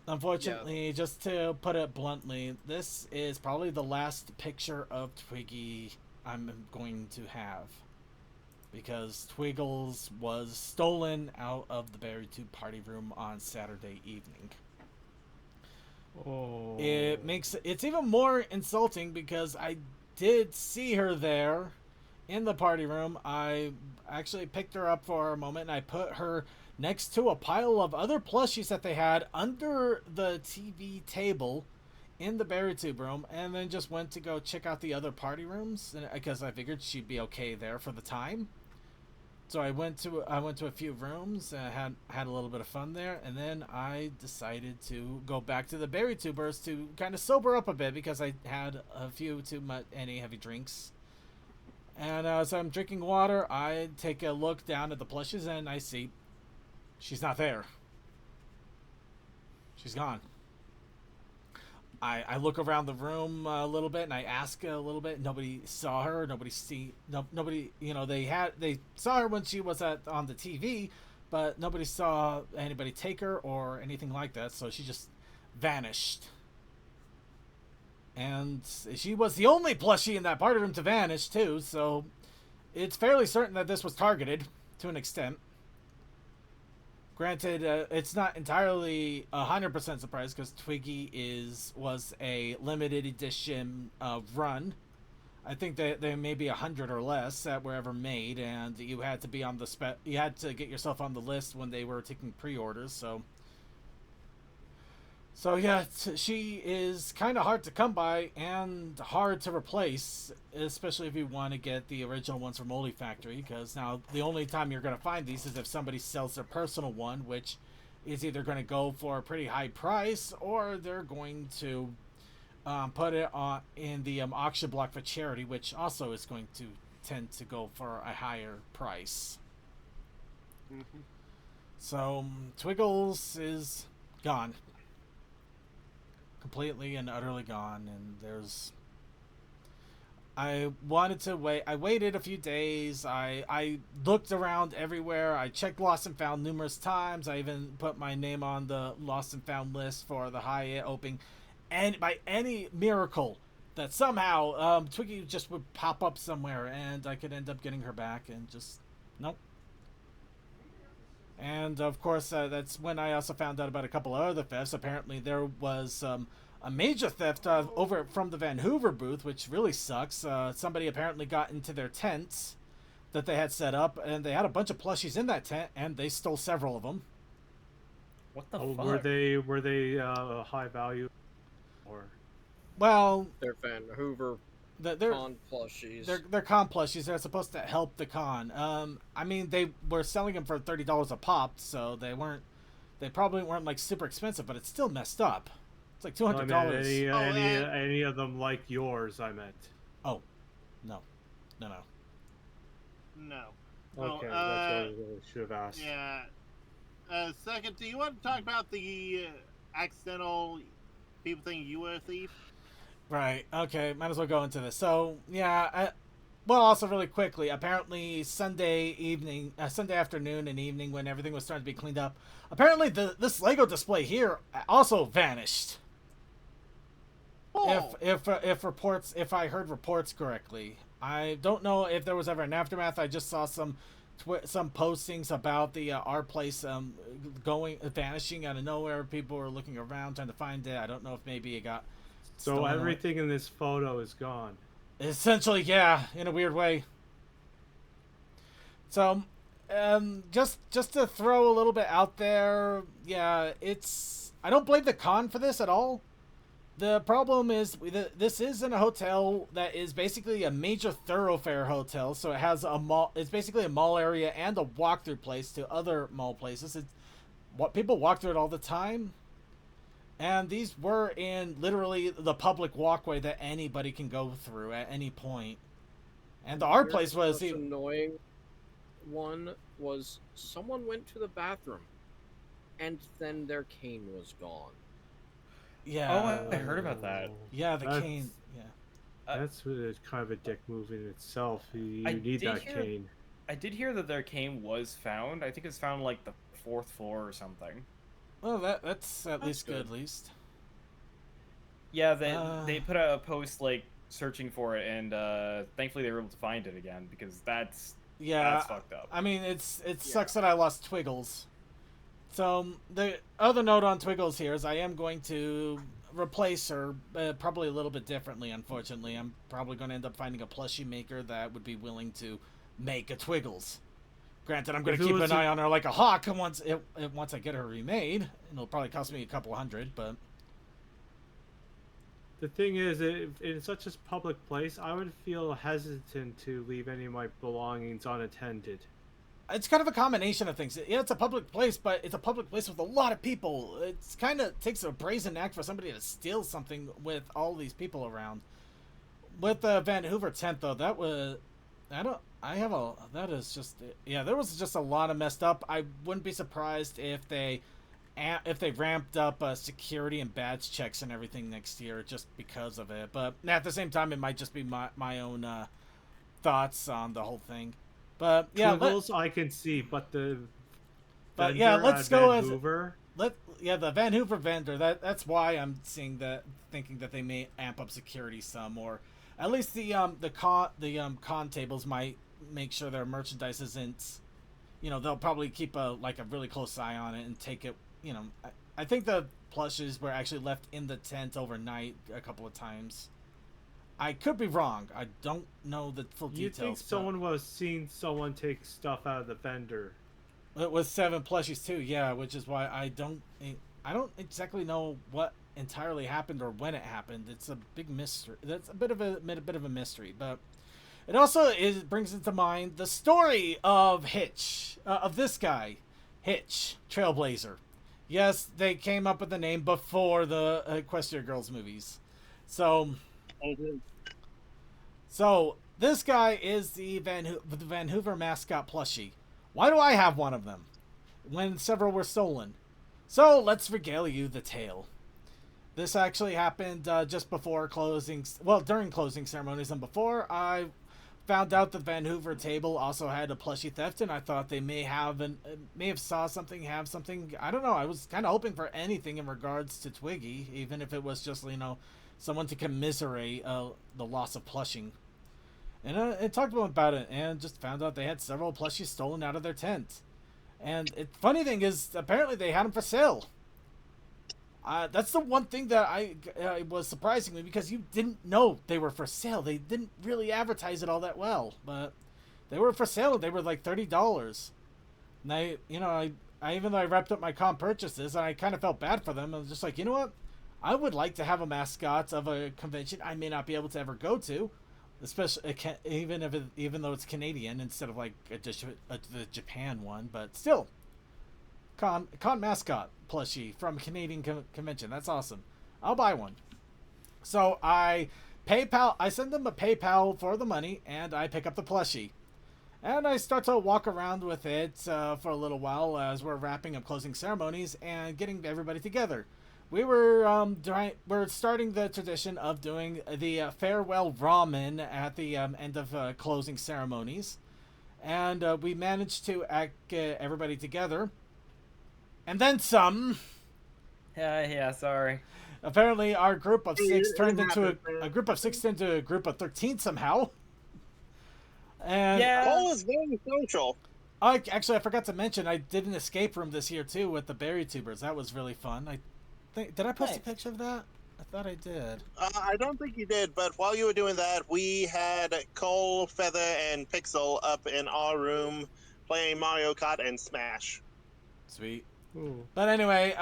unfortunately, just to put it bluntly, this is probably the last picture of Twiggy I'm going to have. Because Twiggles was stolen out of the Berry Tube party room on Saturday evening. Oh. It's even more insulting because I did see her there in the party room. I actually picked her up for a moment and I put her next to a pile of other plushies that they had under the TV table in the Berry Tube room, and then just went to go check out the other party rooms because I figured she'd be okay there for the time. So I went to a few rooms, had a little bit of fun there, and then I decided to go back to the Berry Tubers to kind of sober up a bit because I had a few too much any heavy drinks. And as I'm drinking water, I take a look down at the plushes and I see she's not there. She's gone. I look around the room a little bit and I ask a little bit. Nobody saw her. Nobody, they saw her when she was on the TV, but nobody saw anybody take her or anything like that. So she just vanished. And she was the only plushie in that party room to vanish too. So it's fairly certain that this was targeted to an extent. Granted, it's not entirely 100% surprised because Twiggy was a limited edition run. I think that there may be 100 or less that were ever made, and you had to be on you had to get yourself on the list when they were taking pre-orders. So So yeah, she is kind of hard to come by and hard to replace, especially if you want to get the original ones from Moldy Factory. Because now the only time you're going to find these is if somebody sells their personal one, which is either going to go for a pretty high price or they're going to put it on in the auction block for charity, which also is going to tend to go for a higher price. Mm-hmm. So Twiggles is gone. Completely and utterly gone, and I wanted to wait. I waited a few days. I looked around everywhere. I checked Lost and Found numerous times. I even put my name on the Lost and Found list for the high opening, and by any miracle that somehow Twiggy just would pop up somewhere and I could end up getting her back, and just nope. And of course, that's when I also found out about a couple of other thefts. Apparently, there was a major theft over from the Van Hoover booth, which really sucks. Somebody apparently got into their tents that they had set up, and they had a bunch of plushies in that tent, and they stole several of them. What the Oh, fuck? were they high value, or Well, They're Van Hoover they're con plushies. they're con plushies. They're supposed to help the con. I mean, they were selling them for $30 a pop, so they probably weren't like super expensive, but it's still messed up. It's like $200. Any of them like yours? I meant. Oh, no. No. Okay, that's what I really should have asked. Yeah. Second, do you want to talk about the accidental people thinking you were a thief? Right. Okay. Might as well go into this. So yeah. Well, also really quickly. Apparently, Sunday afternoon and evening, when everything was starting to be cleaned up, apparently this Lego display here also vanished. Oh. If I heard reports correctly, I don't know if there was ever an aftermath. I just saw some postings about the our place vanishing out of nowhere. People were looking around trying to find it. I don't know if maybe it got. So everything in this photo is gone. Essentially, yeah, in a weird way. So, just to throw a little bit out there, yeah, I don't blame the con for this at all. The problem is this is in a hotel that is basically a major thoroughfare hotel, so it has a mall. It's basically a mall area and a walkthrough place to other mall places. What people walk through it all the time. And these were in literally the public walkway that anybody can go through at any point. And the art place was the most annoying one was someone went to the bathroom, and then their cane was gone. Yeah. Oh, I heard about that. Yeah, the cane. Yeah. That's kind of a dick move in itself. You need that cane. I did hear that their cane was found. I think it's found like the 4th floor or something. Well, that's at least good. At least. Yeah, they put out a post like searching for it, and thankfully they were able to find it again, because that's fucked up. I mean, it sucks that I lost Twiggles. So the other note on Twiggles here is I am going to replace her probably a little bit differently. Unfortunately, I'm probably going to end up finding a plushie maker that would be willing to make a Twiggles. Granted, I'm going to keep an eye on her like a hawk once I get her remade. It'll probably cost me a couple $100, but the thing is, in such a public place, I would feel hesitant to leave any of my belongings unattended. It's kind of a combination of things. Yeah, it's a public place, but it's a public place with a lot of people. It's kind of takes a brazen act for somebody to steal something with all these people around. With the Van Hoover tent, though, there was just a lot of messed up. I wouldn't be surprised if they ramped up security and badge checks and everything next year just because of it. But at the same time, it might just be my own thoughts on the whole thing. But yeah, Twiggles I can see, but let's go Van Hoover. The Van Hoover vendor. That's why I'm thinking that they may amp up security some, or at least the con tables might make sure their merchandise isn't. They'll probably keep a really close eye on it and take it. I think the plushes were actually left in the tent overnight a couple of times. I could be wrong. I don't know the full details. You think someone was seeing someone take stuff out of the vendor? It was 7 plushies too, yeah, which is why I don't exactly know what entirely happened or when it happened. It's a big mystery. That's a bit of a mystery, but it also brings into mind the story of Hitch, of this guy, Hitch, Trailblazer. Yes, they came up with the name before the Equestria Girls movies. So, this guy is the Van Hoover mascot plushie. Why do I have one of them when several were stolen? So let's regale you the tale. This actually happened just before during closing ceremonies, and before I found out the Van Hoover table also had a plushie theft, and I thought they may have saw something, have something. I don't know. I was kind of hoping for anything in regards to Twiggy, even if it was just someone to commiserate the loss of plushing. And I talked to them about it, and just found out they had several plushies stolen out of their tent. And the funny thing is, apparently they had them for sale. That's the one thing that I was surprising me, because you didn't know they were for sale. They didn't really advertise it all that well, but they were for sale. They were like $30. And I even though I wrapped up my comp purchases, I kind of felt bad for them. I was just like, you know what? I would like to have a mascot of a convention I may not be able to ever go to, especially even though it's Canadian instead of like the Japan one, but still. Con mascot plushie from Canadian convention. That's awesome. I'll buy one. So I send them a PayPal for the money, and I pick up the plushie. And I start to walk around with it for a little while as we're wrapping up closing ceremonies and getting everybody together. We're starting the tradition of doing the farewell ramen at the end of closing ceremonies. And we managed to get everybody together. And then some. Yeah, sorry. Apparently, our group of 6 turned into a group of 6 into a group of 13 somehow. And Cole is very social. I forgot to mention I did an escape room this year too with the berry tubers. That was really fun. Did I post a picture of that? I thought I did. I don't think you did, but while you were doing that, we had Cole, Feather, and Pixel up in our room playing Mario Kart and Smash. Sweet. Ooh. But anyway,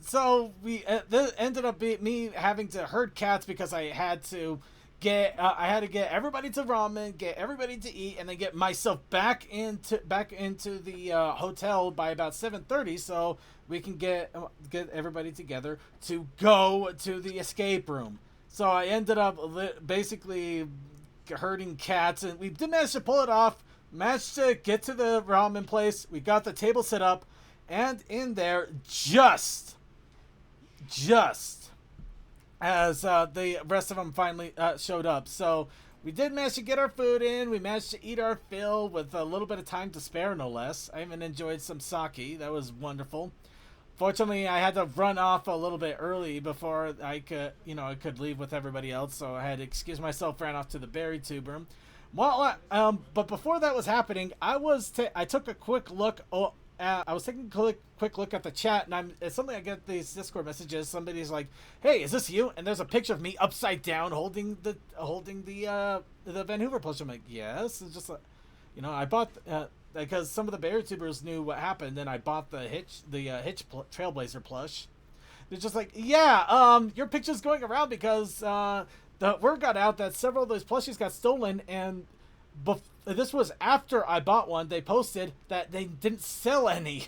so we ended up me having to herd cats because I had to get everybody to ramen, get everybody to eat, and then get myself back into the hotel by about 7:30, so we can get everybody together to go to the escape room. So I ended up basically herding cats, and we did manage to pull it off. Managed to get to the ramen place. We got the table set up. And in there, just as the rest of them finally showed up. So we did manage to get our food in. We managed to eat our fill with a little bit of time to spare, no less. I even enjoyed some sake. That was wonderful. Fortunately, I had to run off a little bit early before I could leave with everybody else. So I had to excuse myself, ran off to the berry tube room. Well, but before that was happening, I took a quick look. I was taking a quick look at the chat, and it's something I get these Discord messages. Somebody's like, "Hey, is this you?" And there's a picture of me upside down holding the Van Hoover plush. I'm like, "Yes." It's just like, I bought because some of the berry tubers knew what happened, and I bought the Hitch Trailblazer plush. They're just like, "Yeah, your picture's going around because the word got out that several of those plushies got stolen, and this was after I bought one. They posted that they didn't sell any."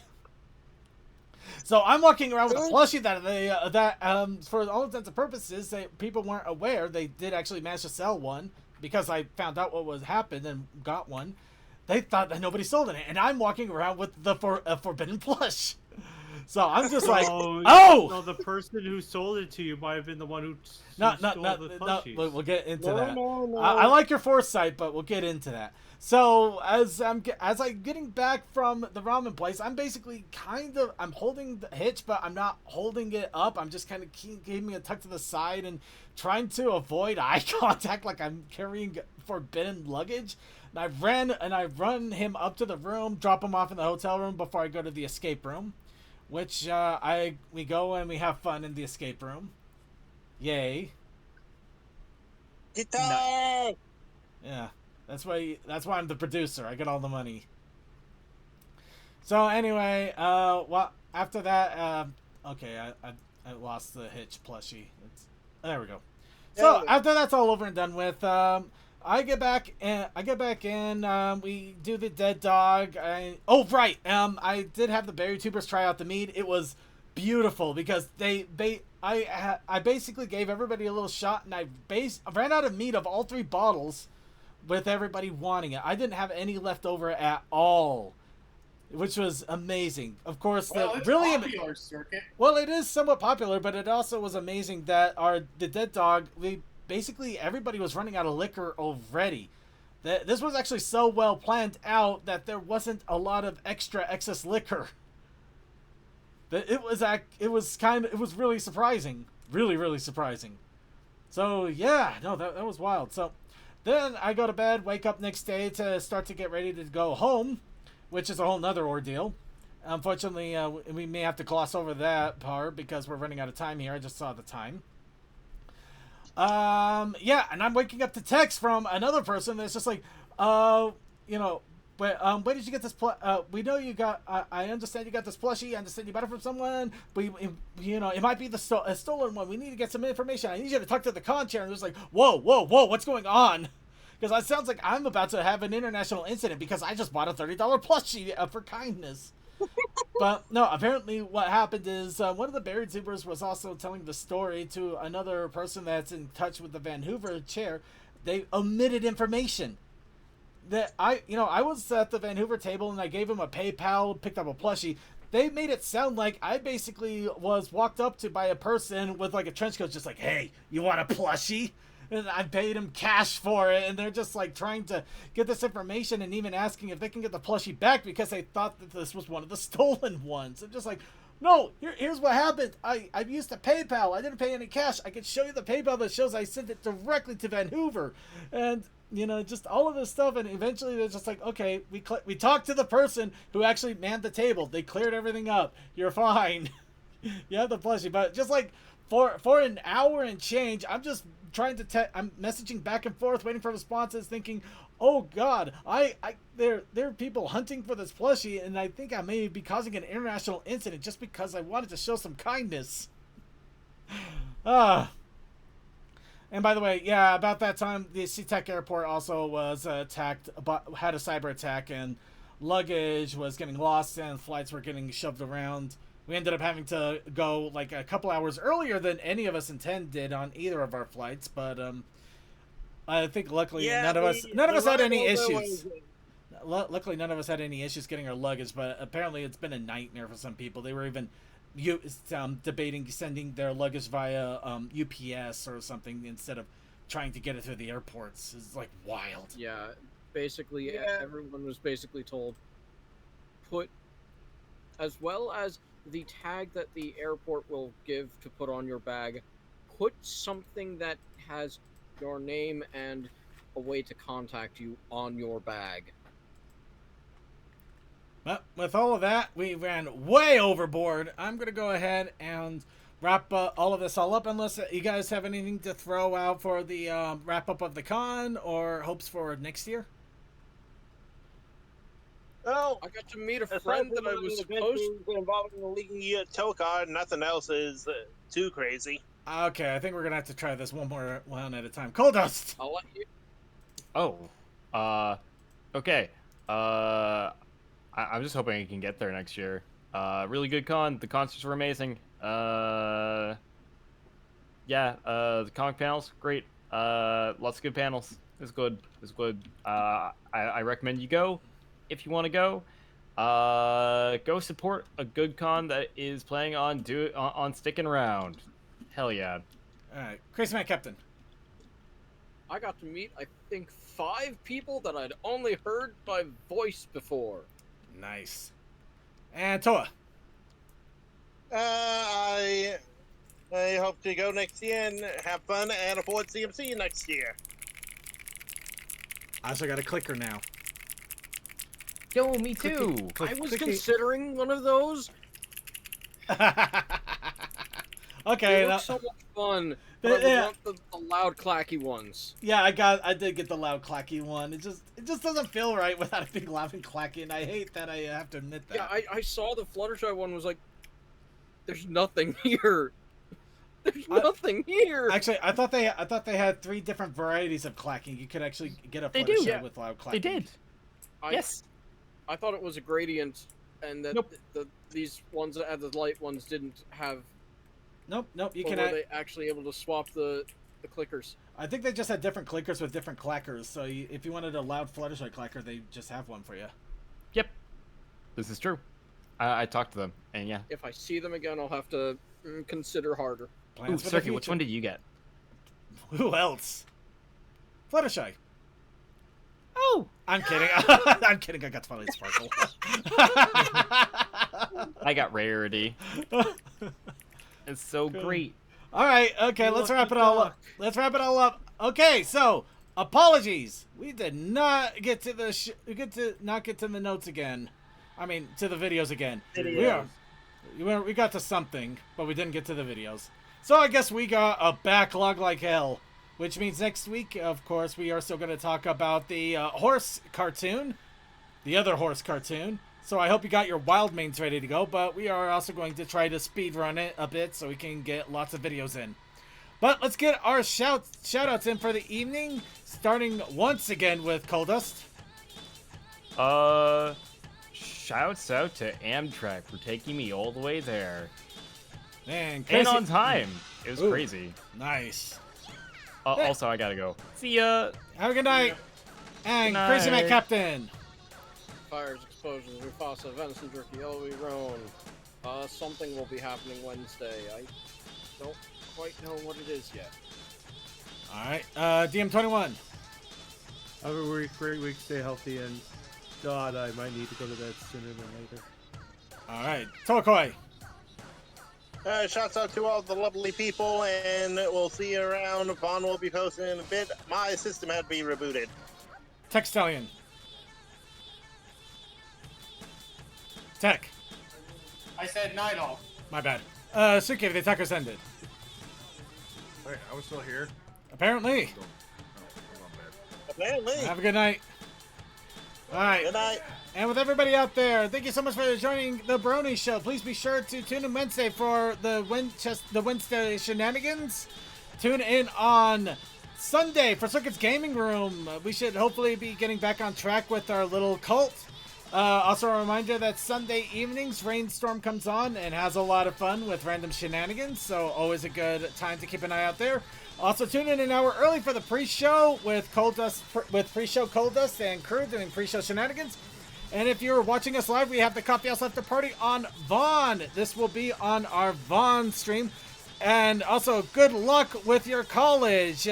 So I'm walking around with a plushie that for all intents and purposes, people weren't aware. They did actually manage to sell one because I found out what was happened and got one. They thought that nobody sold it, and I'm walking around with the forbidden plush. So I'm just like, No, the person who sold it to you might have been the one who stole the plushies. We'll get into that. No. I like your foresight, but we'll get into that. So as I'm getting back from the ramen place, I'm basically I'm holding the hitch, but I'm not holding it up. I'm just kind of keeping it tucked to the side and trying to avoid eye contact, like I'm carrying forbidden luggage. And I run him up to the room, drop him off in the hotel room before I go to the escape room, which we go and we have fun in the escape room. Yay! Guitar. Yeah. That's why I'm the producer. I get all the money. So anyway, after that, Okay, I lost the Hitch plushie. There we go. So after that's all over and done with, I get back in. We do the dead dog. I did have the berry tubers try out the mead. It was beautiful because I basically gave everybody a little shot, and I ran out of mead of all 3 bottles, with everybody wanting it. I didn't have any left over at all, which was amazing. Of course, It's popular circuit. well, it is somewhat popular, but it also was amazing that the dead dog, basically everybody was running out of liquor already. This was actually so well planned out that there wasn't a lot of excess liquor. It was really surprising, really surprising. So yeah, no, that was wild. So then I go to bed, wake up next day to start to get ready to go home, which is a whole nother ordeal. Unfortunately, we may have to gloss over that part because we're running out of time here. I just saw the time. Yeah, and I'm waking up to text from another person that's just like, where did you get this? We know you got. I understand you got this plushie. I understand you bought it from someone, but it might be a stolen one. We need to get some information. I need you to talk to the con chair. And it was like, whoa, what's going on? Because it sounds like I'm about to have an international incident because I just bought a $30 plushie for kindness. But no, apparently what happened is one of the berry tubers was also telling the story to another person that's in touch with the Van Hoover chair. They omitted information. That I was at the Van Hoover table and I gave him a PayPal, picked up a plushie. They made it sound like I basically was walked up to by a person with like a trench coat, just like, hey, you want a plushie? And I paid him cash for it, and they're just like trying to get this information and even asking if they can get the plushie back because they thought that this was one of the stolen ones. I'm just like, no, here's what happened. I used a PayPal. I didn't pay any cash. I can show you the PayPal that shows I sent it directly to Van Hoover. And, just all of this stuff. And eventually they're just like, okay, we talked to the person who actually manned the table. They cleared everything up. You're fine. You have the plushie. But just like for an hour and change, I'm just trying to I'm messaging back and forth, waiting for responses, thinking, oh god, there are people hunting for this plushie, and I think I may be causing an international incident just because I wanted to show some kindness. And by the way, yeah, about that time, the SeaTac airport also was attacked, had a cyber attack, and luggage was getting lost and flights were getting shoved around. We ended up having to go like a couple hours earlier than any of us intended on either of our flights, but I think luckily none of us had any issues. Luckily, none of us had any issues getting our luggage, but apparently it's been a nightmare for some people. They were even debating sending their luggage via UPS or something instead of trying to get it through the airports. It's like wild. Yeah, basically everyone was basically told put, as well as the tag that the airport will give to put on your bag, put something that has your name and a way to contact you on your bag. But with all of that, we ran way overboard. I'm going to go ahead and wrap all of this up, unless you guys have anything to throw out for the wrap-up of the con or hopes for next year. Well, I got to meet a friend that I was supposed to involving the leaky tow card. Nothing else is too crazy. Okay, I think we're gonna have to try this one at a time. Coal Dust. I'll let you. Oh, okay. I'm just hoping I can get there next year. Really good con. The concerts were amazing. Yeah. The comic panels, great. Lots of good panels. It's good. I recommend you go. If you want to go, go support a good con that is planning on sticking around. Hell yeah! All right, Crazy Man Captain. I got to meet, I think, 5 people that I'd only heard by voice before. Nice. And Toa. I hope to go next year and have fun and afford CMC next year. I also got a clicker now. Yo, me too. I was considering one of those. Okay. They look so much fun. But I want the loud, clacky ones. Yeah, I did get the loud, clacky one. It just doesn't feel right without it being loud and clacky, and I hate that I have to admit that. Yeah, I saw the Fluttershy one was like, There's nothing here. There's nothing here. Actually, I thought they had 3 different varieties of clacking. You could actually get a They do. Fluttershy with loud clacking. They did. Yes. I thought it was a gradient, and that Nope. these ones that had the light ones didn't have. Nope. You Or can. were they actually able to swap the clickers? I think they just had different clickers with different clackers. So if you wanted a loud Fluttershy clacker, they just have one for you. Yep. This is true. I talked to them, and yeah. If I see them again, I'll have to consider harder. Ooh, Plans for the Circuit, which future. one did you get? Who else? Fluttershy. Oh, I'm kidding. I'm kidding. I got Twilight Sparkle. I got Rarity. It's so great. All right. Okay. Let's wrap it all up. Okay. So apologies. We did not get to the not get to the notes again. I mean, to the videos again. We got to something, but we didn't get to the videos. So I guess we got a backlog like hell. Which means next week, of course, we are still going to talk about the horse cartoon. The other horse cartoon. So I hope you got your wild mains ready to go. But we are also going to try to speed run it a bit so we can get lots of videos in. But let's get our shout-outs in for the evening. Starting once again with Coldust. Shouts out to Amtrak for taking me all the way there. Man, And on time. It was crazy. Nice. Also, I gotta go. See ya. Have a good night. And Good Crazy Matt night. Captain. Fires, explosions, Mufasa, venison jerky, Elway Roan. Something will be happening Wednesday. I don't quite know what it is yet. Alright, DM21. Have a great week, stay healthy, and God, I might need to go to bed sooner than later. Alright, Tokoi. Shouts out to all the lovely people, and we'll see you around. Vaughn will be posting in a bit. My system had to be rebooted. Textalion. Tech. I said night all. My bad. Suki, the attackers ended. Wait, I was still here. Apparently. Oh, I'm on bed. Apparently. Have a good night. Alright. Good night. And with everybody out there, thank you so much for joining the Brony Show. Please be sure to tune in Wednesday for the Wednesday shenanigans. Tune in on Sunday for Circuit's Gaming Room. We should hopefully be getting back on track with our little cult. Also a reminder that Sunday evenings, Rainstorm comes on and has a lot of fun with random shenanigans. So always a good time to keep an eye out there. Also tune in an hour early for the pre-show with pre-show Coldust and crew doing pre-show shenanigans. And if you're watching us live, we have the Coffee House After Party on Vaughn. This will be on our Vaughn stream. And also, good luck with your college,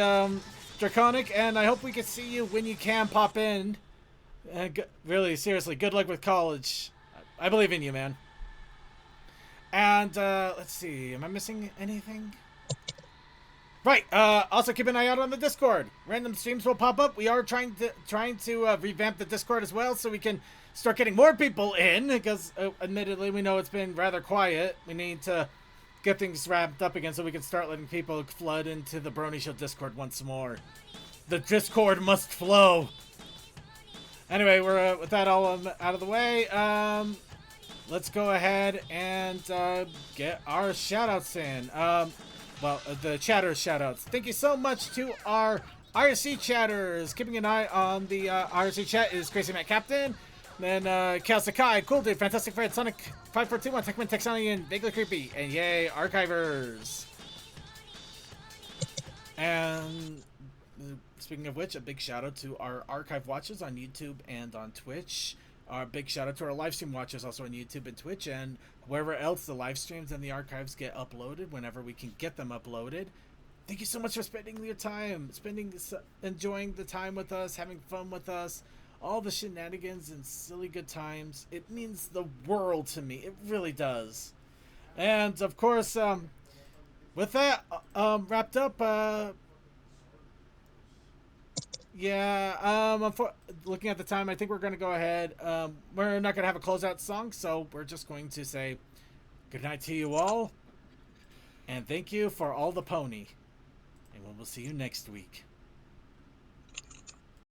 Draconic. And I hope we can see you when you can pop in. Really, seriously, good luck with college. I believe in you, man. And let's see, am I missing anything? Right. Also, keep an eye out on the Discord. Random streams will pop up. We are trying to revamp the Discord as well, so we can start getting more people in. Because, admittedly, we know it's been rather quiet. We need to get things wrapped up again, so we can start letting people flood into the Brony Show Discord once more. The Discord must flow. Anyway, we're with that all out of the way. Let's go ahead and get our shoutouts in. Well, the chatters shoutouts. Thank you so much to our IRC chatters. Keeping an eye on the IRC chat is Crazy Matt Captain. Then Cal Sakai, Cool Dude, Fantastic Fred, Sonic 5421, Techman Texanian, Vaguely Creepy, and yay, Archivers. And speaking of which, a big shout out to our archive watchers on YouTube and on Twitch. Our big shout out to our live stream watchers also on YouTube and Twitch, and wherever else the live streams and the archives get uploaded whenever we can get them uploaded. Thank you so much for spending your time, enjoying the time with us, having fun with us, all the shenanigans and silly good times. It means the world to me. It really does. And of course, with that wrapped up, looking at the time, I think we're going to go ahead. We're not going to have a closeout song, so we're just going to say good night to you all. And thank you for all the pony. And we'll see you next week.